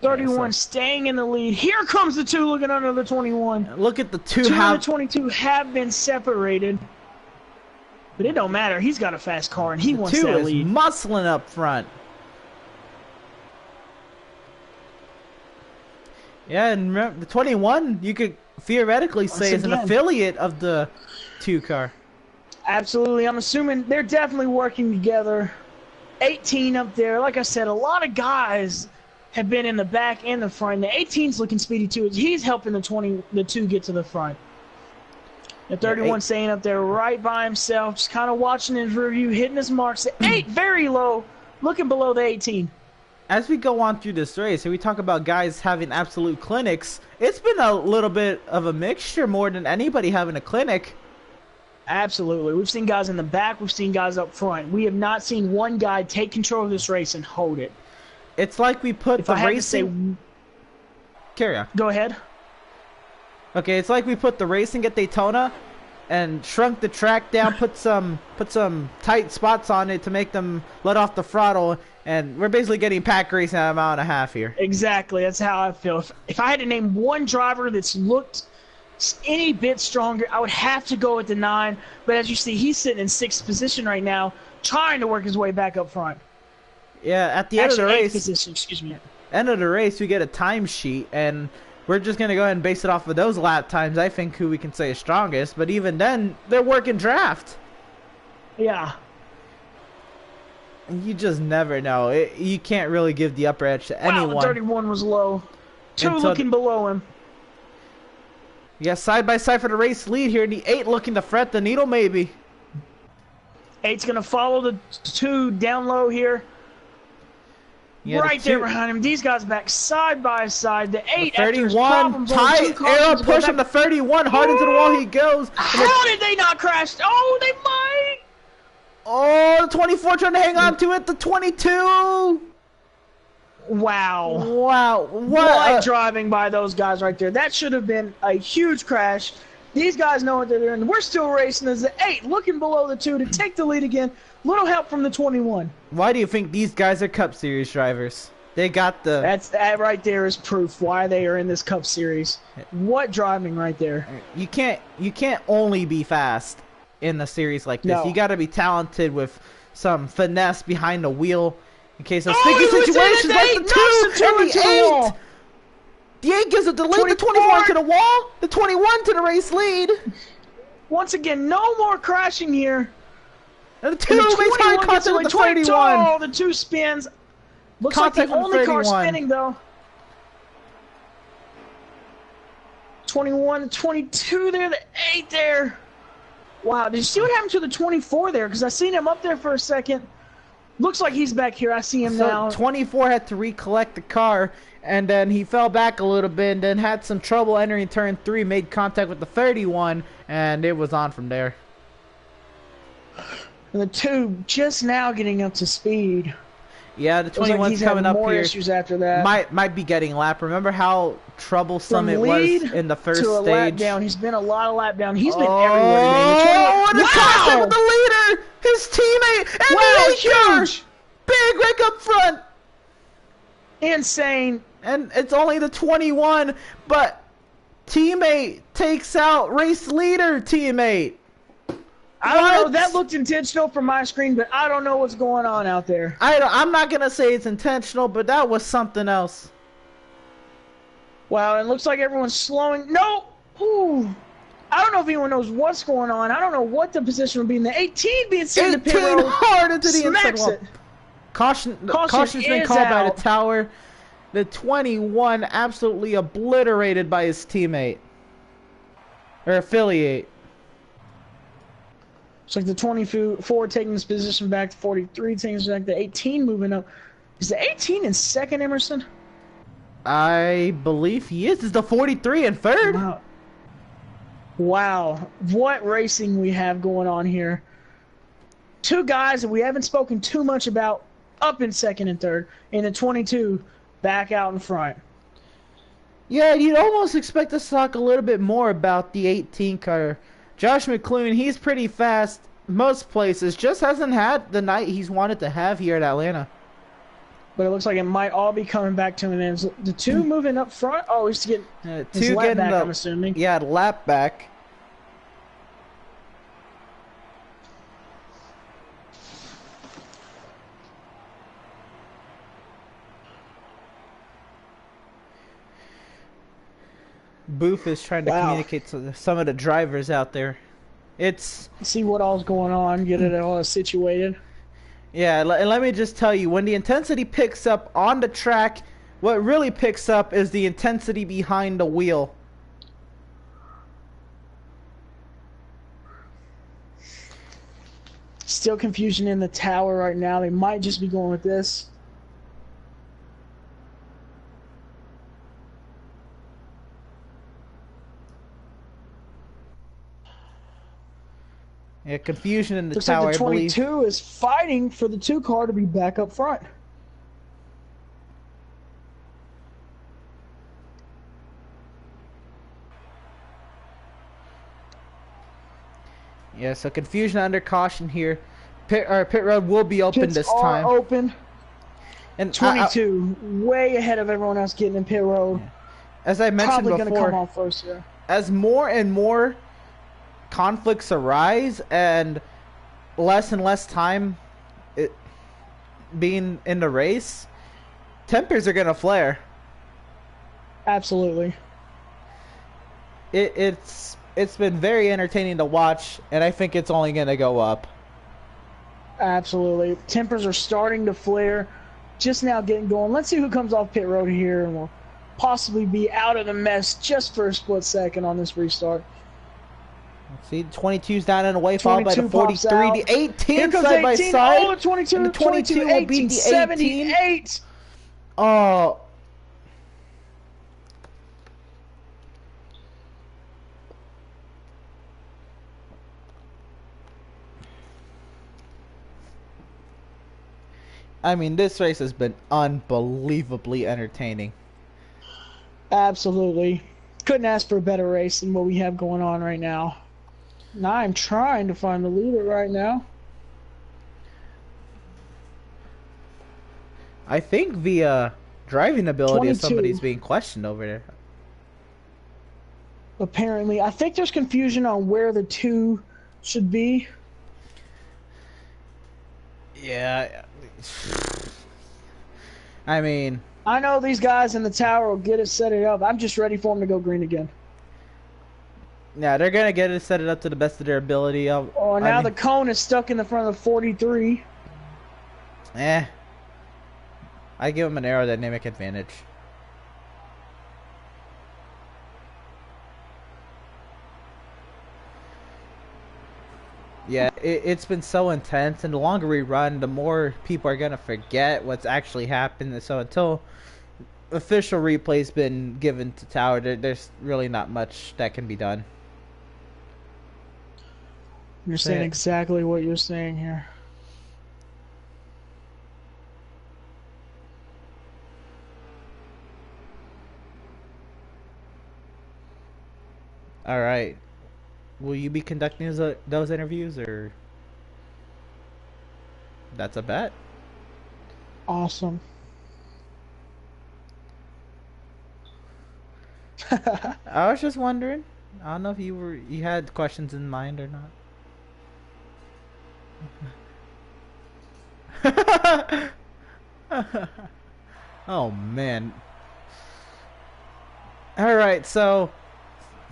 31 staying in the lead. Here comes the 2 looking under the 21. Look at the 2. 2 and the 22 have been separated. But it don't matter. He's got a fast car, and he wants that lead. 2 is muscling up front. Yeah, and remember, the 21, you could theoretically say is an affiliate of the 2 car. Absolutely. I'm assuming they're definitely working together. 18 up there. Like I said, a lot of guys have been in the back and the front. The 18's looking speedy too. He's helping the 2 get to the front. The 31 staying up there right by himself, just kind of watching his review, hitting his marks. The 8 very low, looking below the 18. As we go on through this race, and we talk about guys having absolute clinics, it's been a little bit of a mixture more than anybody having a clinic. Absolutely. We've seen guys in the back. We've seen guys up front. We have not seen one guy take control of this race and hold it. It's like we put the racing... Carry on. Go ahead. Okay, it's like we put the racing at Daytona and shrunk the track down, put some tight spots on it to make them let off the throttle, and we're basically getting pack racing at a mile and a half here. Exactly, that's how I feel. If I had to name one driver that's looked any bit stronger, I would have to go with the 9. But as you see, he's sitting in 6th position right now, trying to work his way back up front. Yeah, at the end of the race, position, excuse me. End of the race, we get a timesheet, and we're just going to go ahead and base it off of those lap times, I think, who we can say is strongest. But even then, they're working draft. Yeah. You just never know. You can't really give the upper edge to anyone. Wow, the 31 was low. 2 looking below him. Yeah, side by side for the race lead here. And the 8 looking to thread the needle, maybe. 8's going to follow the 2 down low here. Yeah, right there behind him. These guys back side by side. The 8 31 tight arrow pushing the 31 hard into the wall he goes. How did they not crash? Oh, they might. Oh, the 24 trying to hang on to it. The 22. Wow. Wow. What driving by those guys right there. That should have been a huge crash. These guys know what they're doing. We're still racing as the 8 looking below the 2 to take the lead again. Little help from the 21. Why do you think these guys are Cup Series drivers? They got the... That right there is proof why they are in this Cup Series. What driving right there. You can't only be fast in a series like this. No. You got to be talented with some finesse behind the wheel in case of sticky situations like the 2 and the 8. The 8 gives a delay, the 24 to the wall, the 21 to the race lead. Once again, no more crashing here. And the 2 makes hard contact with the 31. Oh, the 2 spins. Looks like the only car spinning, though. 21, 22 there, the 8 there. Wow, did you see what happened to the 24 there? Because I seen him up there for a second. Looks like he's back here. I see him now. 24 had to recollect the car, and then he fell back a little bit, and then had some trouble entering turn 3, made contact with the 31, and it was on from there. And the 2 just now getting up to speed. Yeah, the 21's coming up more here. Issues after that. Might be getting lap. Remember how troublesome it was in the first to a stage? Lap down. He's been a lot of lap down. He's been everywhere today. Oh, what a contact with the leader! His teammate! And wow, huge! Big wreck up front! Insane. And it's only the 21, but teammate takes out race leader teammate. I don't know. What? That looked intentional from my screen, but I don't know what's going on out there. I'm not gonna say it's intentional, but that was something else. Wow, it looks like everyone's slowing. No! Ooh. I don't know if anyone knows what's going on. I don't know what the position would be in the 18 being sent to pit 18 road. hard into the inside Smacks wall. it. Caution's been is called by out. the tower. The 21 absolutely obliterated by his teammate. Or affiliate. It's like the 24 taking this position back to 43, taking this back to 18, moving up. Is the 18 in second, Emerson? I believe he is. Is the 43 in third? Wow. Wow. What racing we have going on here. Two guys that we haven't spoken too much about up in second and third, and the 22 back out in front. Yeah, you'd almost expect us to talk a little bit more about the 18 car. Josh McClune, he's pretty fast most places, just hasn't had the night he's wanted to have here at Atlanta. But it looks like it might all be coming back to an end. The two moving up front. Oh, he's getting his lap back, I'm assuming. Yeah, lap back. Booth is trying to communicate to some of the drivers out there. It's see what all's going on, get it all situated. Yeah, and let me just tell you, when the intensity picks up on the track, what really picks up is the intensity behind the wheel. Still confusion in the tower right now. They might just be going with this. Yeah, confusion in the Looks tower, like the I believe. 22 is fighting for the 2 car to be back up front. Yeah, so confusion under caution here. Pit road will be open Pits this are time. Open. And 22, way ahead of everyone else getting in pit road. As I mentioned Probably before, going to come off first here. As more and more conflicts arise and less time being in the race, tempers are gonna flare. Absolutely. It's been very entertaining to watch, and I think it's only gonna go up. Absolutely. Tempers are starting to flare, just now getting going. Let's see who comes off pit road here, and will possibly be out of the mess just for a split second on this restart. See, the 22's down and away, followed by the 43. The 18 here comes side 18. by side. Oh, the 22, and the 22 will beat the 78. Oh. I mean, this race has been unbelievably entertaining. Absolutely. Couldn't ask for a better race than what we have going on right now. Now I'm trying to find the leader right now. I think the driving ability 22. of somebody's being questioned over there. Apparently. I think there's confusion on where the 2 should be. Yeah. I mean, I know these guys in the tower will get it set it up. I'm just ready for them to go green again. yeah, they're gonna get it set it up to the best of their ability. Oh, now the cone is stuck in the front of the 43. I give them an aerodynamic advantage. Yeah, it's been so intense, and the longer we run, the more people are gonna forget what's actually happened. So until official replay's been given to Tower, there's really not much that can be done. You're saying exactly what you're saying here. All right. Will you be conducting those interviews, or that's a bet? Awesome. I was just wondering. I don't know if you had questions in mind or not. Oh man. Alright, so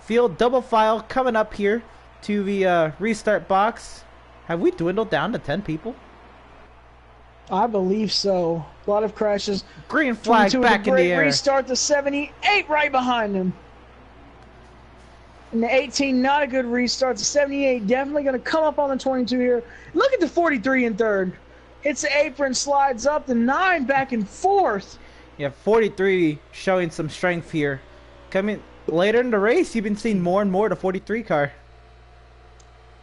field double file coming up here to the restart box. Have we dwindled down to 10 people? I believe so. A lot of crashes. Green flag back in the air. Restart the 78 right behind him. And the 18, not a good restart. The 78 definitely going to come up on the 22 here. Look at the 43 in third. Hits the apron, slides up. The 9 back and forth. Yeah, 43 showing some strength here. Coming later in the race, you've been seeing more and more of the 43 car.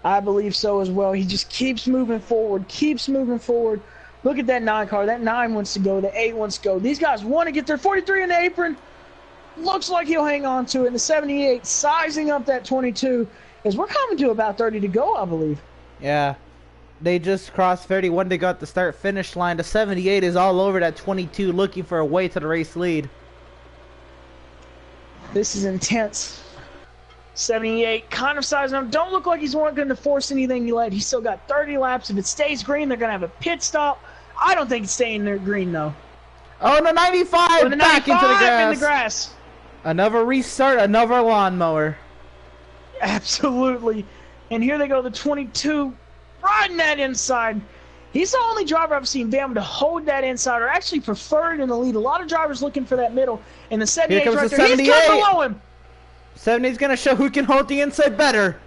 I believe so as well. He just keeps moving forward, keeps moving forward. Look at that 9 car. That 9 wants to go. The 8 wants to go. These guys want to get their 43 in the apron. Looks like he'll hang on to it. And the 78 sizing up that 22 as we're coming to about 30 to go, I believe. Yeah. They just crossed 31 to go at the start-finish line. The 78 is all over that 22 looking for a way to the race lead. This is intense. 78 kind of sizing up. Don't look like he's going to force anything late. He's still got 30 laps. If it stays green, they're going to have a pit stop. I don't think it's staying there green, though. Oh, the 95 the back 95 into the grass. In the grass. Another restart, another lawnmower. Absolutely. And here they go, the 22 riding that inside. He's the only driver I've seen be able to hold that inside, or actually preferred in the lead. A lot of drivers looking for that middle. And the 78 right the there. 78. He's coming below him. 78's going to show who can hold the inside better.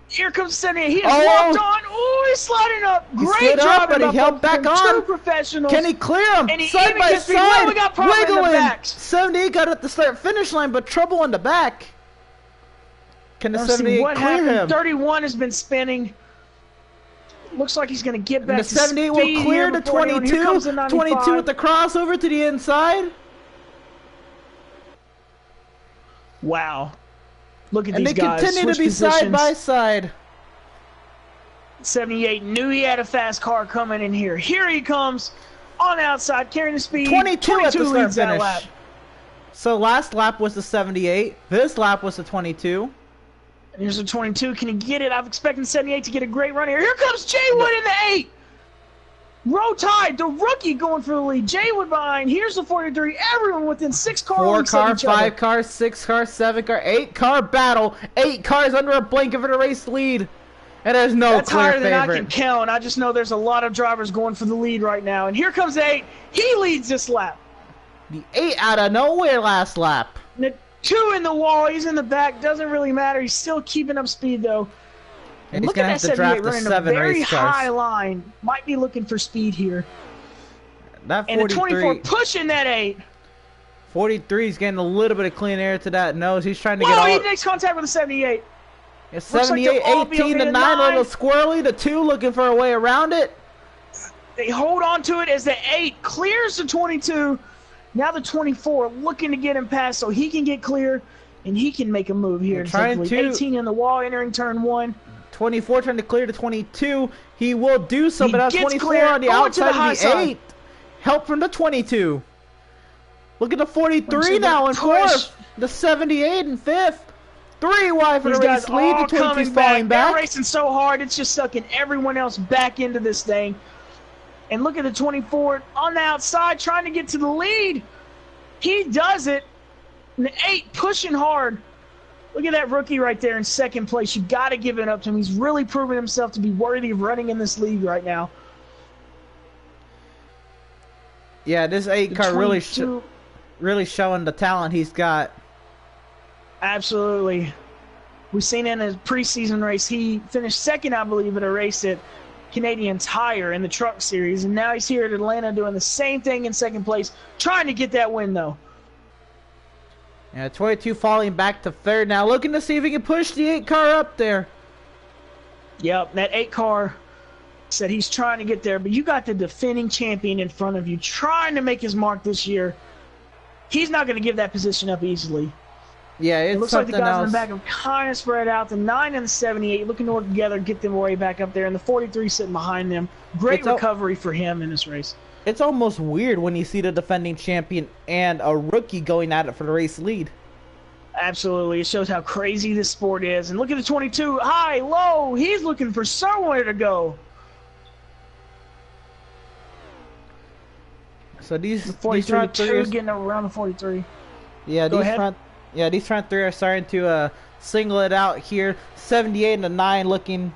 Here comes 78. He is locked on. Oh, he's sliding up. Great job, but he held back on. Two professionals. Can he clear him? And he side even by gets side. We got problem in the back. 78 got at the start-finish line, but trouble in the back. Can the 78 what clear happened? him? 31 has been spinning. Looks like he's going to get back and to the 78 will clear the 22. 22 with the crossover to the inside. Wow. Look at and these guys. And they continue to be positions. side by side. 78 knew he had a fast car coming in here. Here he comes on the outside, carrying the speed. 22 at the start finish. Lap. So last lap was the 78. This lap was the 22. And here's the 22. Can he get it? I'm expecting 78 to get a great run here. Here comes Jay Wood in the 8. Row tied. The rookie going for the lead. Jay Wood behind. Here's the 43. Everyone within 6 cars. 4 car, 5 car, 6 car, 7 car, 8 car battle. 8 cars under a blanket for the race lead. And there's no That's clear higher favorite. than I can count. I just know there's a lot of drivers going for the lead right now. And here comes 8. He leads this lap. The 8 out of nowhere last lap. And the 2 in the wall. He's in the back. Doesn't really matter. He's still keeping up speed, though. And look at that 78 running a very high line. Might be looking for speed here. That 43. And the 24 pushing that 8. 43 is getting a little bit of clean air to that nose. He's trying to get all... all... he makes contact with the 78. Yeah, 78, like 18 to 9, a little squirrely. The 2 looking for a way around it. They hold on to it as the 8 clears the 22. Now the 24 looking to get him past so he can get clear and he can make a move here. Trying to... 18 in the wall entering turn 1. 24 trying to clear to 22. He will do so, but that's 24 on the outside of the 8. Help from the 22. Look at the 43 now in 4th. The 78 in 5th. 3 wide for the race lead. The 22's falling back. They're racing so hard, it's just sucking everyone else back into this thing. And look at the 24 on the outside trying to get to the lead. He does it. And the 8 pushing hard. Look at that rookie right there in 2nd place. You got to give it up to him. He's really proven himself to be worthy of running in this league right now. Yeah, this 8 car really showing the talent he's got. Absolutely. We've seen in his preseason race, he finished 2nd, I believe, at a race at Canadian Tire in the Truck Series. And now he's here at Atlanta doing the same thing in 2nd place, trying to get that win, though. Yeah, 22 falling back to 3rd now, looking to see if he can push the 8 car up there. Yep, that 8 car said he's trying to get there, but you got the defending champion in front of you trying to make his mark this year. He's not going to give that position up easily. Yeah, it looks like the guys in the back have kind of spread out. The 9 and the 78 looking to work together, get them way back up there, and the 43 sitting behind them. Great recovery for him in this race. It's almost weird when you see the defending champion and a rookie going at it for the race lead. Absolutely. It shows how crazy this sport is. And look at the 22. High, low. He's looking for somewhere to go. So these The 43, front two three, getting around the 43. yeah, Go these ahead. front three are starting to single it out here. 78 and a 9 looking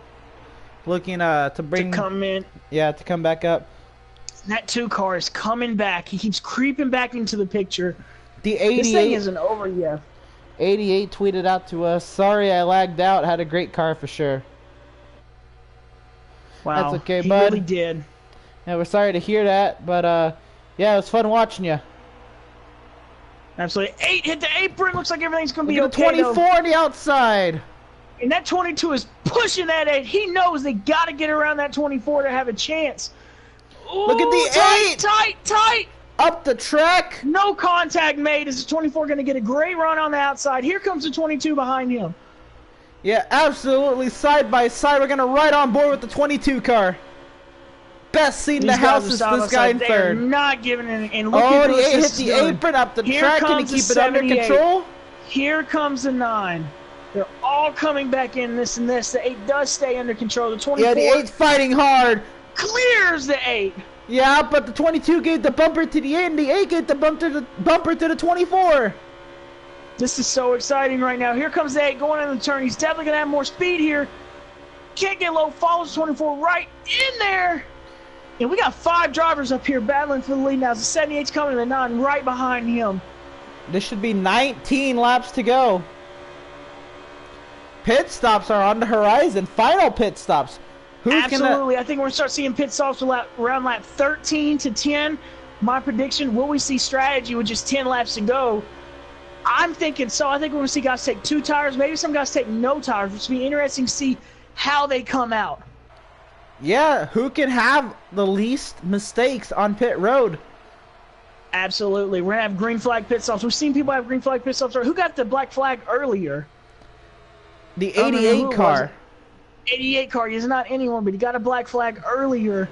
to bring To come in. to come back up. That 2 car is coming back. He keeps creeping back into the picture. The This thing 88 isn't over yet. 88 tweeted out to us, "Sorry I lagged out. Had a great car for sure." Wow. That's okay, he bud. really did. Yeah, we're sorry to hear that, but yeah, it was fun watching you. Absolutely. 8 hit the apron. Looks like everything's going to be Look at okay, the 24 on the outside. And that 22 is pushing that 8. He knows they got to get around that 24 to have a chance. Ooh, Look at the tight, 8. tight. Up the track. No contact made. Is the 24 going to get a great run on the outside? Here comes the 22 behind him. Yeah, absolutely side by side. We're going to ride on board with the 22 car. Best seat in the house is this guy in They are third. not giving it. And look Oh, at the this 8 hit is the doing. apron up the Here track. Can he comes the keep it under 78. control? Here comes the 9. They're all coming back in this and this. The 8 does stay under control. The 24 Yeah, the 8's fighting hard. clears the 8. Yeah, but the 22 gave the bumper to the 8, and the 8 gave the bumper to the 24. This is so exciting right now. Here comes the 8 going in the turn. He's definitely going to have more speed here. Can't get low. Follows 24 right in there. And we got 5 drivers up here battling for the lead now. The 78's coming to the 9 right behind him. This should be 19 laps to go. Pit stops are on the horizon. Final pit stops. Absolutely. I think we're going to start seeing pit stops around lap 13 to 10. My prediction, will we see strategy with just 10 laps to go? I'm thinking so. I think we're going to see guys take 2 tires. Maybe some guys take no tires, which will be interesting to see how they come out. Yeah, who can have the least mistakes on pit road? Absolutely. We're going to have green flag pit stops. We've seen people have green flag pit stops. Who got the black flag earlier? The 88 car. 88 car. He's not anyone, but he got a black flag earlier.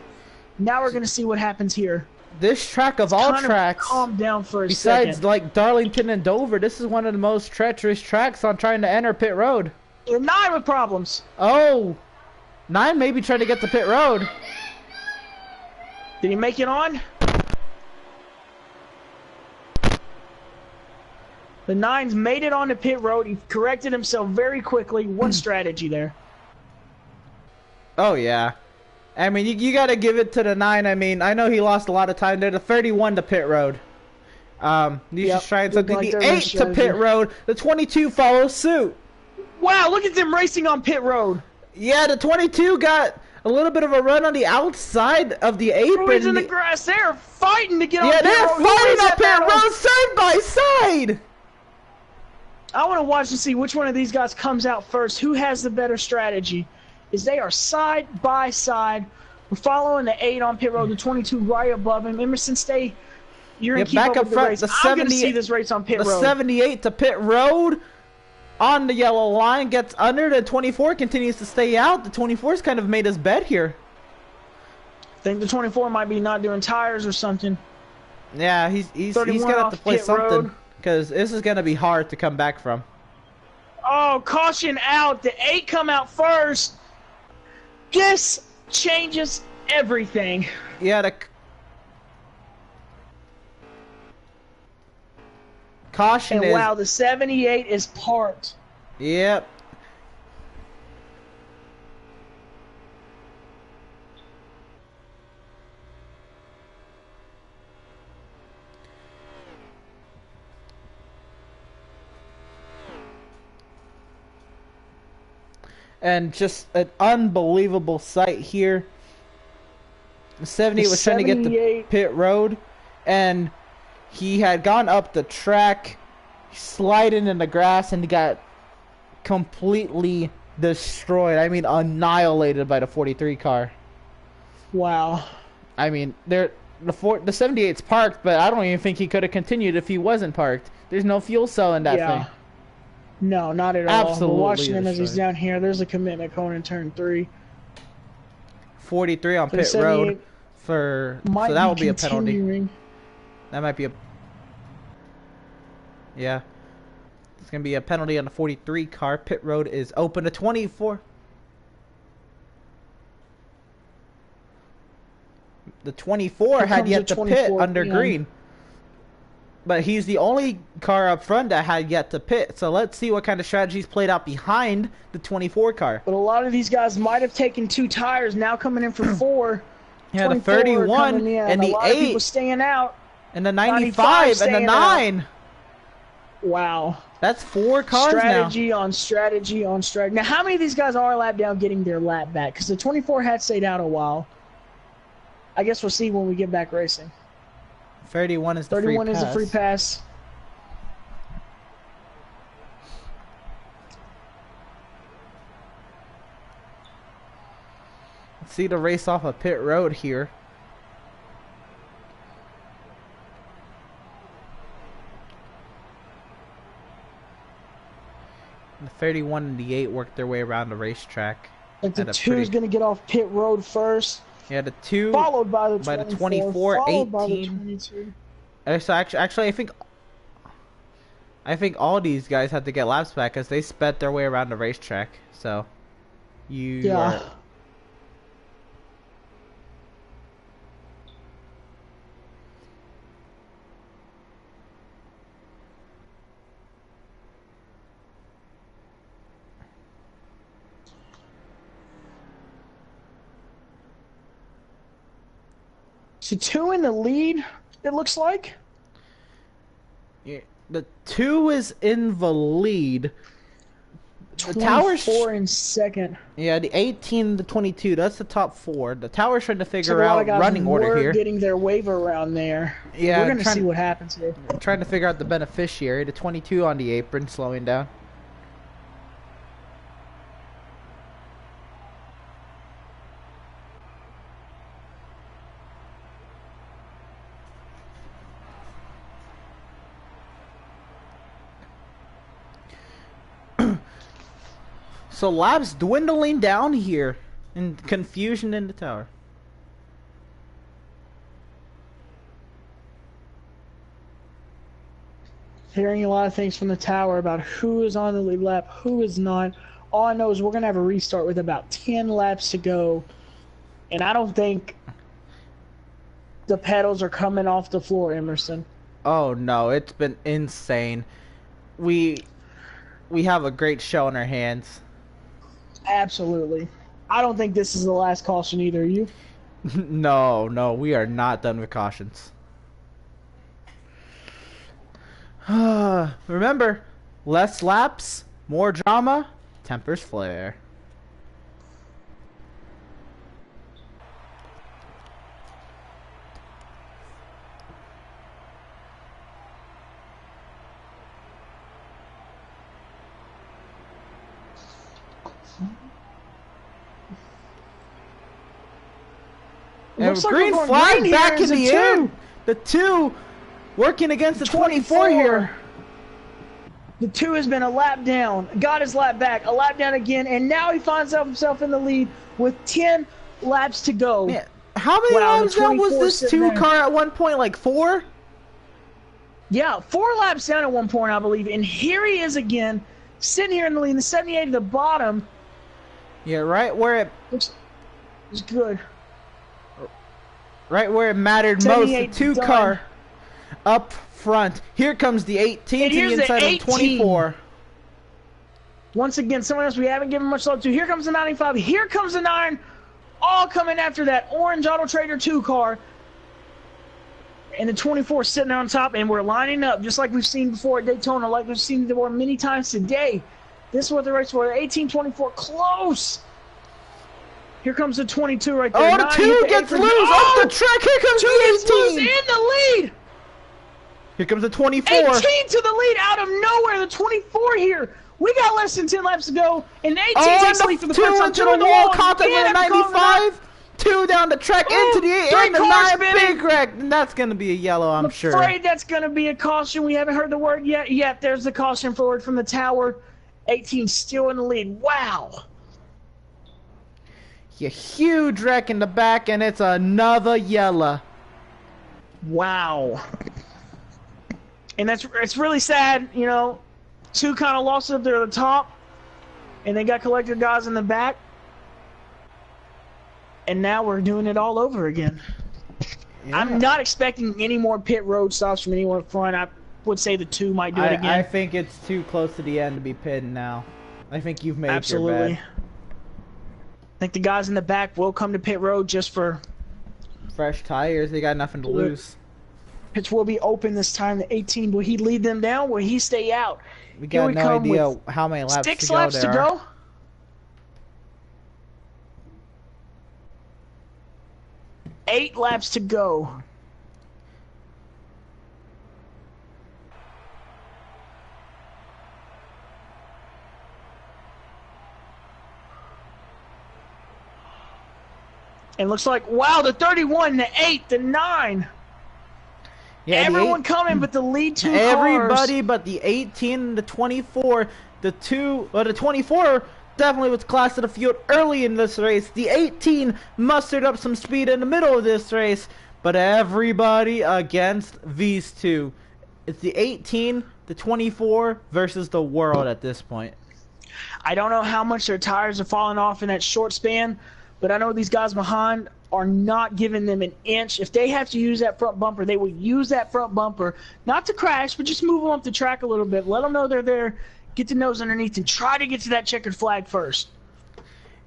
Now we're going to see what happens here. This track of all tracks, calm down for a besides second. like Darlington and Dover, this is one of the most treacherous tracks on trying to enter pit road. The 9 with problems. Oh, 9 maybe trying to get to pit road. Did he make it on? The 9's made it onto pit road. He corrected himself very quickly. What strategy there? Oh, yeah. I mean, you got to give it to the 9. I mean, I know he lost a lot of time there. The 31 to pit road. He's just trying something. Like the 8 to pit road. The 22 follows suit. Wow, look at them racing on pit road. Yeah, the 22 got a little bit of a run on the outside of the apron. Who's in the grass? They're fighting to get on pit road. Yeah, they're fighting on pit road side by side. I want to watch and see which one of these guys comes out first. Who has the better strategy? Is they are side by side. We're following the 8 on pit road, the 22 right above him. Emerson, stay. You're in keep back up up with front. the race. The I'm going to see this race on pit road. The 78 to pit road on the yellow line gets under. The 24 continues to stay out. The 24's kind of made his bed here. I think the 24 might be not doing tires or something. Yeah, he's going to have to play something because this is going to be hard to come back from. Oh, caution out. The 8 come out first. This changes everything. Yeah, the caution is... wow, the 78 is parked. Yep. And just an unbelievable sight here. The 78 was trying to get the pit road, and he had gone up the track, sliding in the grass, and got completely destroyed. I mean, annihilated by the 43 car. Wow. I mean, the 78's parked, but I don't even think he could have continued if he wasn't parked. There's no fuel cell in that thing. No, not at all. Absolutely. We're watching him as he's down here. There's a commitment going in turn 3. 43 on pit road so that will be a penalty. That might be a... Yeah. It's going to be a penalty on the 43 car. Pit road is open to 24. The 24 Here had comes yet the to pit 24 under in. green. But he's the only car up front that had yet to pit. So let's see what kind of strategies played out behind the 24 car. But a lot of these guys might have taken 2 tires, now coming in for 4. Yeah, the 31 and the a lot of 8 people staying out. and the 95 and the 9. Out. Wow. That's 4 cars strategy now. on strategy on strategy. Now, how many of these guys are a lap down getting their lap back? Because the 24 had stayed out a while. I guess we'll see when we get back racing. 31 is the free pass. 31 is the free pass. Let's see the race off of pit road here. The 31 and the 8 worked their way around the racetrack. Like the 2 is going to get off pit road first. Yeah, the 2 followed by the 24, 24 followed 18. by the 22. So actually, I think all these guys had to get laps back because they sped their way around the racetrack. So, Yeah. So 2 in the lead, it looks like. Yeah, the 2 is in the lead. The 24 in second. Yeah, the 18, the 22. That's the top 4. The tower's trying to figure out running order here. Getting their wave around there. Yeah, we're gonna see what happens here. Trying to figure out the beneficiary. The 22 on the apron, slowing down. So laps dwindling down here, and confusion in the tower. Hearing a lot of things from the tower about who is on the lead lap, who is not. All I know is we're going to have a restart with about 10 laps to go. And I don't think the pedals are coming off the floor, Emerson. Oh no, it's been insane. We have a great show in our hands. Absolutely. I don't think this is the last caution either, you? No, we are not done with cautions. Remember, less laps, more drama, tempers flare. And green flag back in the air. The 2 working against the 24 here. The 2 has been a lap down. Got his lap back. A lap down again. And now he finds himself in the lead with 10 laps to go. Man, how many laps down was this 2 car at one point? Like 4? Yeah, 4 laps down at one point, I believe. And here he is again, sitting here in the lead. The 78 at the bottom. Yeah, right where it... Looks good. Right where it mattered most, the 2 car up front. Here comes the 18 to the inside of 24. Once again, someone else we haven't given much love to. Here comes the 95. Here comes the 9. All coming after that orange Auto Trader 2 car. And the 24 sitting there on top, and we're lining up just like we've seen before at Daytona, like we've seen before many times today. This is what the race for. 18-24, close. Here comes the 22 right there. Oh, the 2 gets loose off the track. Here comes the 18. In the lead. Here comes the 24. 18 to the lead out of nowhere. The 24 here. We got less than 10 laps to go. And 18 takes the lead for the first time. 2 into the wall. Contact with the 95. 2 down the track into the 8. And the 9 big wreck. And that's going to be a yellow, I'm sure. I'm afraid that's going to be a caution. We haven't heard the word yet. Yep, there's the caution forward from the tower. 18 still in the lead. Wow. A huge wreck in the back, and it's another yellow. Wow. And it's really sad, you know. 2 kind of lost up there at the top, and they got collected guys in the back. And now we're doing it all over again. Yeah. I'm not expecting any more pit road stops from anyone up front. I would say the 2 might do it again. I think it's too close to the end to be pitting now. I think you've made Absolutely. your bed. I think the guys in the back will come to pit road just for fresh tires. They got nothing to lose. Pits will be open this time. The 18, will he lead them down? Will he stay out? We got no idea how many laps to go. 6 laps to go. Eight laps to go. And looks like, wow, the 31, the 8, the 9. Yeah, everyone coming, but the lead 2 everybody cars. But the 18 and the 24. The 24 definitely was class of the field early in this race. The 18 mustered up some speed in the middle of this race. But everybody against these two. It's the 18, the 24 versus the world at this point. I don't know how much their tires are falling off in that short span, but I know these guys behind are not giving them an inch. If they have to use that front bumper, they will use that front bumper, not to crash, but just move them up the track a little bit. Let them know they're there, get the nose underneath, and try to get to that checkered flag first.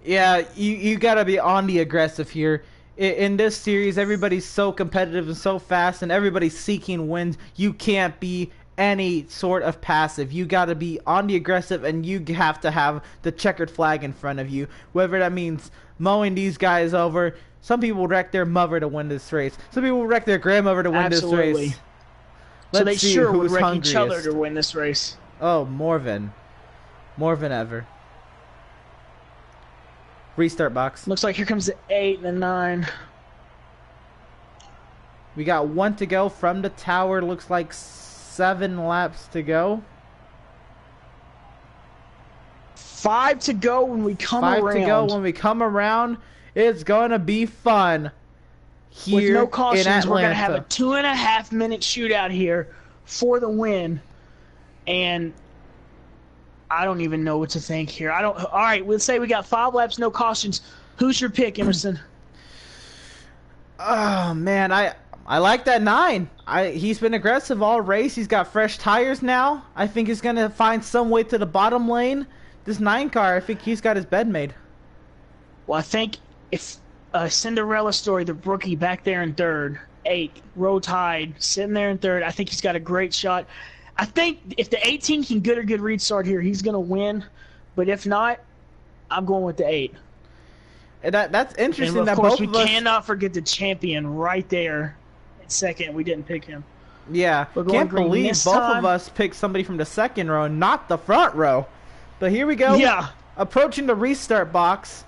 Yeah, you got to be on the aggressive here. In this series, everybody's so competitive and so fast, and everybody's seeking wins. You can't be any sort of passive. You got to be on the aggressive, and you have to have the checkered flag in front of you. Whether that means mowing these guys over. Some people wreck their mother to win this race. Some people wreck their grandmother to win this race. So they sure would wreck each other to win this race. Oh, more than ever. Restart box. Looks like here comes the 8 and the 9. We got 1 to go from the tower. Looks like 7 laps to go. 5 to go when we come around. 5 to go when we come around. It's going to be fun here with no cautions, in Atlanta. We're going to have a 2.5-minute shootout here for the win. And I don't even know what to think here. All right, we'll say we got 5 laps, no cautions. Who's your pick, Emerson? Oh, man, I like that 9. He's been aggressive all race. He's got fresh tires now. I think he's going to find some way to the bottom lane. This 9 car, I think he's got his bed made. Well, I think if Cinderella story, the rookie back there in 3rd, 8, row tied, sitting there in 3rd, I think he's got a great shot. I think if the 18 can get a good restart here, he's going to win. But if not, I'm going with the 8. And that's interesting. And of course, we cannot forget the champion right there in 2nd. We didn't pick him. Yeah, can't believe both of us picked somebody from the 2nd row, not the front row. But here we go. Yeah. Approaching the restart box.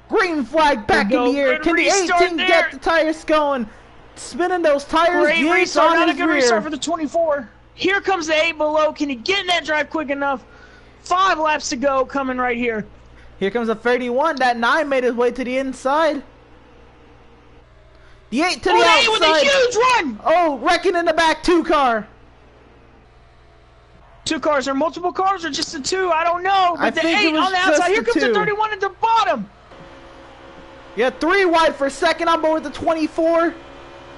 Green flag back in the air. Can the 18 get the tires going? Spinning those tires. Great restart. Not a good restart for the 24. Here comes the 8 below. Can he get in that drive quick enough? 5 laps to go coming right here. Here comes the 31. That 9 made his way to the inside. The 8 to the outside. 8 with a huge run. Oh, wrecking in the back 2 car. 2 cars. Are multiple cars or just the 2? I don't know. But the 8 on the outside. Here comes the 31 at the bottom. Yeah, 3 wide for 2nd. I'm over the 24.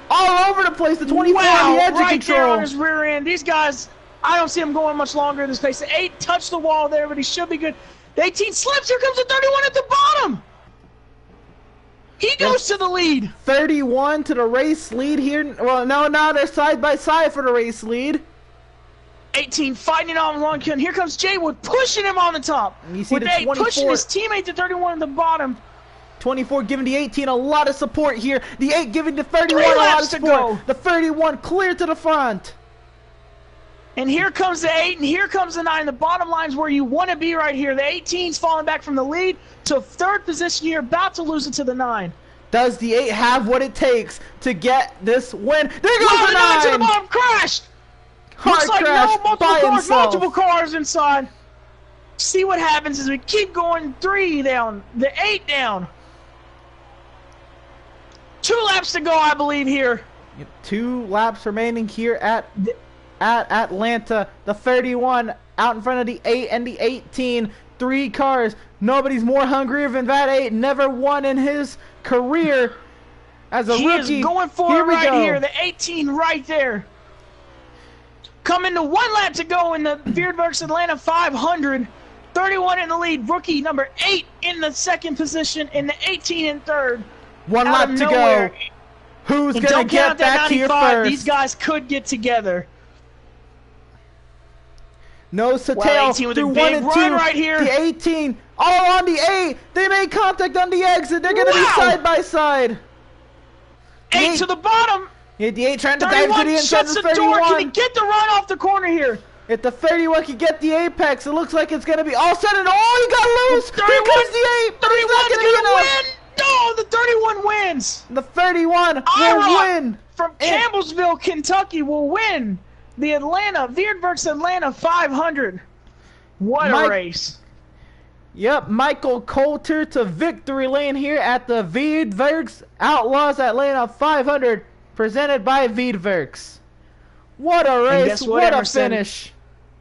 All over the place. The 24 on the edge of control. Right there on his rear end. These guys, I don't see him going much longer in this pace. The 8 touched the wall there, but he should be good. The 18 slips. Here comes the 31 at the bottom. He goes to the lead. 31 to the race lead here. Well, no, now they're side by side for the race lead. 18 fighting on the long kill. Here comes Jaywood pushing him on the top. You see with the 8 24 pushing his teammate to 31 at the bottom. 24 giving the 18 a lot of support here. The 8 giving the 31 a lot of support. The 31 clear to the front. And here comes the 8, and here comes the 9. The bottom line's where you want to be right here. The 18's falling back from the lead to 3rd position here, about to lose it to the 9. Does the 8 have what it takes to get this win? There goes the 9! To the bottom, crashed! Hard Looks like crash multiple cars inside. See what happens as we keep going. 3 down, the 8 down. 2 laps to go, I believe, here. 2 laps remaining here at Atlanta. The 31 out in front of the 8 and the 18. 3 cars. Nobody's more hungrier than that 8. Never won in his career. As a he rookie, is going for here it we right go. here. The 18 right there. Coming to 1 lap to go in the Veedverks Atlanta 500. 31 in the lead. Rookie number 8 in the second position, and the 18 in third. 1 Out lap of to nowhere. go. Who's And gonna don't get count that back here 95. first? These guys could get together. Nose to Wow, tail 18 with a through big 1 and 2. run right here. The 18 all on the 8. They made contact on the exit. They're gonna be side by side. 8 to the bottom. Yeah, the 8 trying to dive to 31 the inside shuts of the the door. 31. Can he get the run off the corner here? If the 31 can get the apex, it looks like it's gonna be all set. And oh, he got loose. 31, Here comes the 8. But he's not 31's gonna get gonna enough. win. No, the 31 wins. The 31 will IROC win. from Campbellsville, Kentucky will win the Veedverks Atlanta 500. What a race. Yep, Michael Coulter to victory lane here at the Veedverks Outlaws Atlanta 500, presented by Veedverks. What a race, what a finish.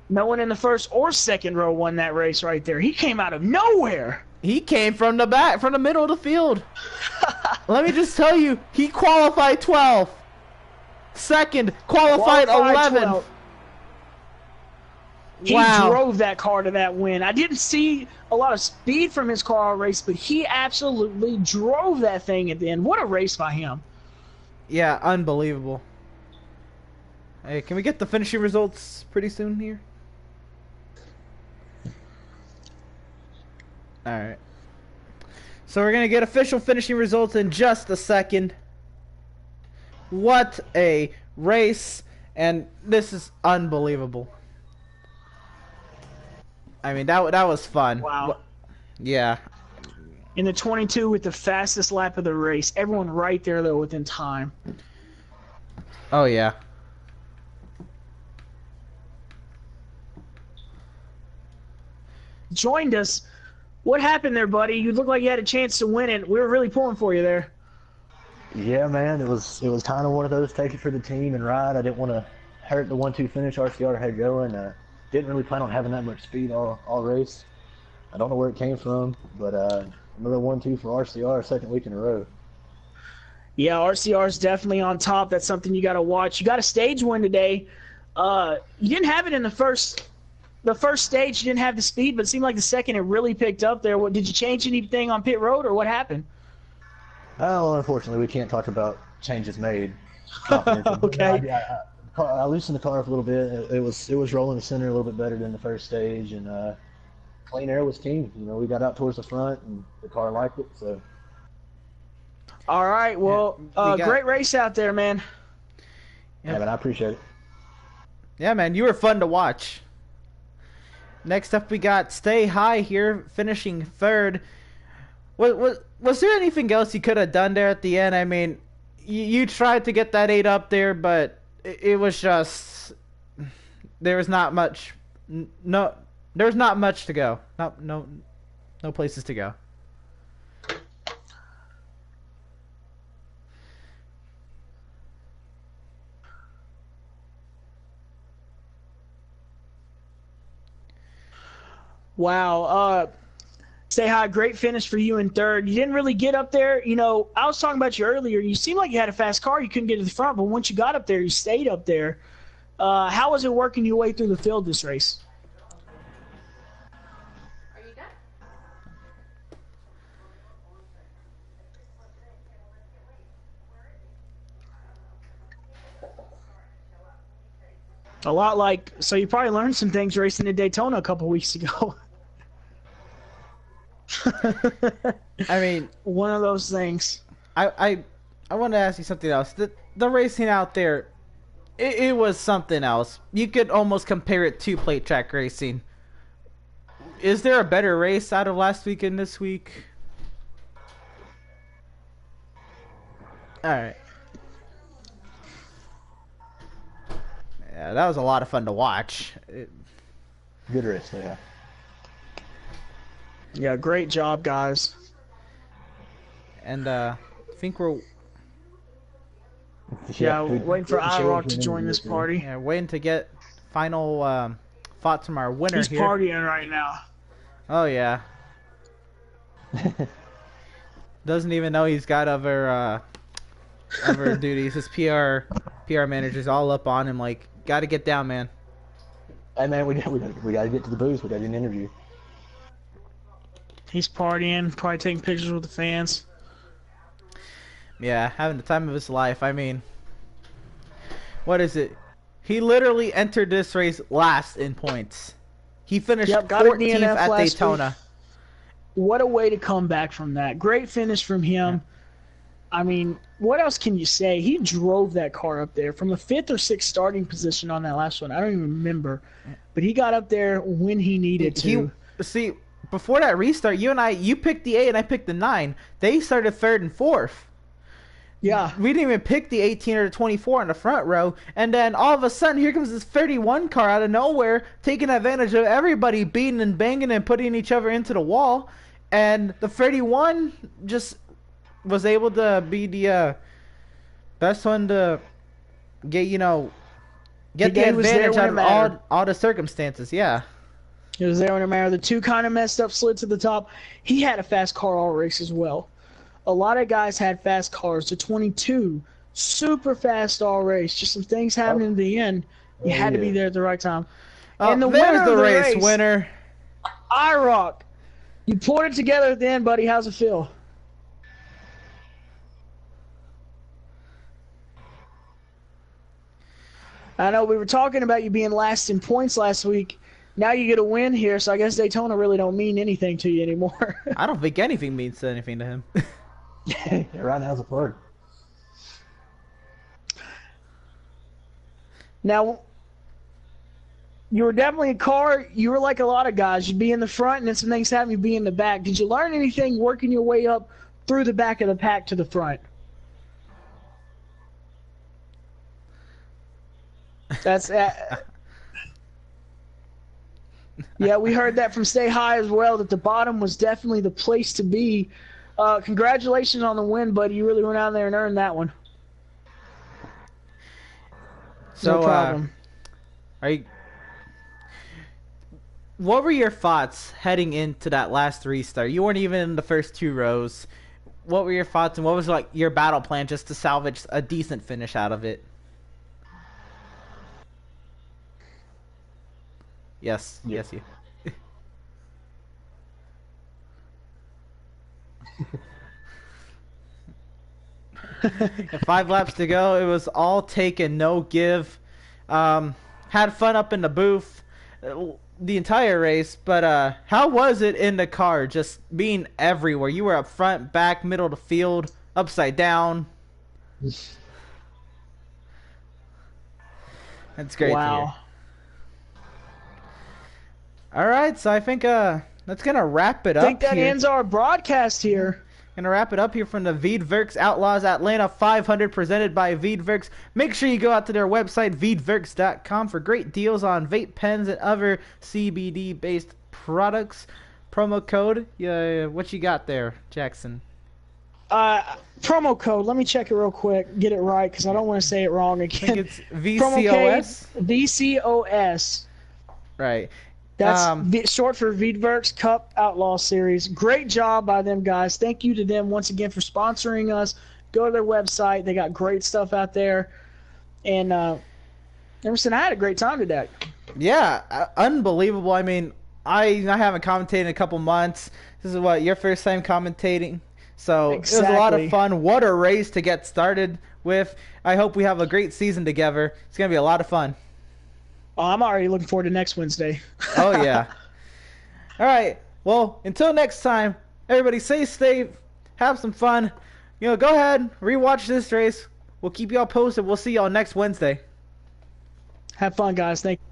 No one in the first or second row won that race right there. He came out of nowhere. He came from the back, from the middle of the field. Let me just tell you, he qualified 12th. Second, qualified 11th. 12th. He drove that car to that win. I didn't see a lot of speed from his car all race, but he absolutely drove that thing at the end. What a race by him. Yeah, unbelievable. Hey, can we get the finishing results pretty soon here? Alright. So we're going to get official finishing results in just a second. What a race. And this is unbelievable. I mean, that was fun. Wow. Yeah. In the 22 with the fastest lap of the race. Everyone right there, though, within time. Oh, yeah. Joined us. What happened there, buddy? You looked like you had a chance to win it. We were really pulling for you there. Yeah, man, it was kind of one of those, take it for the team and ride. I didn't want to hurt the 1-2 finish RCR had going. Didn't really plan on having that much speed all race. I don't know where it came from, but another 1-2 for RCR, second week in a row. Yeah, RCR is definitely on top. That's something you got to watch. You got a stage win today. You didn't have it in the first stage. You didn't have the speed, but it seemed like the second it really picked up there. Did you change anything on pit road, or what happened? Well, unfortunately, we can't talk about changes made. Okay. I loosened the car up a little bit. It was rolling the center a little bit better than the first stage, and clean air was king. You know, we got out towards the front, and the car liked it. So. All right. Well, great race out there, man. Yeah, man, I appreciate it. Yeah, man, you were fun to watch. Next up, we got Stay High here, finishing third. Was there anything else you could have done there at the end? I mean, you tried to get that 8 up there, but it was just there was not much. No, there's not much to go. No places to go. Wow. Stay High, great finish for you in third. You didn't really get up there. You know, I was talking about you earlier. You seemed like you had a fast car. You couldn't get to the front, but once you got up there, you stayed up there. How was it working your way through the field this race? Are you done? A lot like, so you probably learned some things racing in Daytona a couple weeks ago. I mean, one of those things. I want to ask you something else. The racing out there, it was something else. You could almost compare it to plate track racing. Is there a better race out of last week and this week? All right. Yeah, that was a lot of fun to watch. Good race, yeah. Yeah, great job, guys. And I think we're waiting for IROC to join this party. Yeah, waiting to get final thoughts from our winner He's here. partying right now. Oh yeah. Doesn't even know he's got other ever duties. His PR manager's all up on him, like, got to get down, man. Hey man, we got to get to the booth. We got an interview. He's partying, probably taking pictures with the fans. Yeah, having the time of his life. I mean, what is it? He literally entered this race last in points. He finished 14th at Daytona. What a way to come back from that. Great finish from him. Yeah. I mean, what else can you say? He drove that car up there from a 5th or 6th starting position on that last one. I don't even remember. But he got up there when he needed to. See, before that restart, you picked the 8 and I picked the 9. They started 3rd and 4th. Yeah. We didn't even pick the 18 or the 24 in the front row. And then all of a sudden, here comes this 31 car out of nowhere, taking advantage of everybody beating and banging and putting each other into the wall. And the 31 just was able to be the best one to get, get the advantage out of all the circumstances. Yeah. It was there when it mattered. The 2 kind of messed up, slid to the top. He had a fast car all race as well. A lot of guys had fast cars. The 22, super fast all race. Just some things happening in the end. You had to be there at the right time. And the winner of the race, winner. IROC. You pulled it together at the end, buddy. How's it feel? I know we were talking about you being last in points last week. Now you get a win here, so I guess Daytona really don't mean anything to you anymore. I don't think anything means anything to him. Right now's a plug. Now, you were definitely a car. You were like a lot of guys. You'd be in the front, and then some things happen, you'd be in the back. Did you learn anything working your way up through the back of the pack to the front? That's yeah, we heard that from Stay High as well, that the bottom was definitely the place to be. Congratulations on the win, buddy. You really went out there and earned that one. So, no problem. What were your thoughts heading into that last restart? You weren't even in the first 2 rows. What were your thoughts, and what was your battle plan just to salvage a decent finish out of it? Yes, yeah. Yes, you. 5 laps to go. It was all taken, no give. Had fun up in the booth the entire race, but how was it in the car, just being everywhere? You were up front, back, middle of the field, upside down. That's great to hear. All right, so I think that's gonna wrap it up. I think that ends our broadcast here. Gonna wrap it up here from the Veedverks Outlaws Atlanta 500 presented by Veedverks. Make sure you go out to their website, veedverks.com, for great deals on vape pens and other CBD-based products. Promo code, what you got there, Jackson? Promo code, let me check it real quick, get it right, because I don't want to say it wrong again. I think it's VCOS? VCOS. Right. That's short for Veedverks Cup Outlaw Series. Great job by them guys. Thank you to them once again for sponsoring us. Go to their website. They got great stuff out there. And Emerson, I had a great time today. Yeah, unbelievable. I mean, I haven't commentated in a couple months. This is your first time commentating. So Exactly. It was a lot of fun. What a race to get started with. I hope we have a great season together. It's going to be a lot of fun. Oh, I'm already looking forward to next Wednesday. Oh, yeah. All right. Well, until next time, everybody stay safe, have some fun. Go ahead, rewatch this race. We'll keep y'all posted. We'll see y'all next Wednesday. Have fun, guys. Thank you.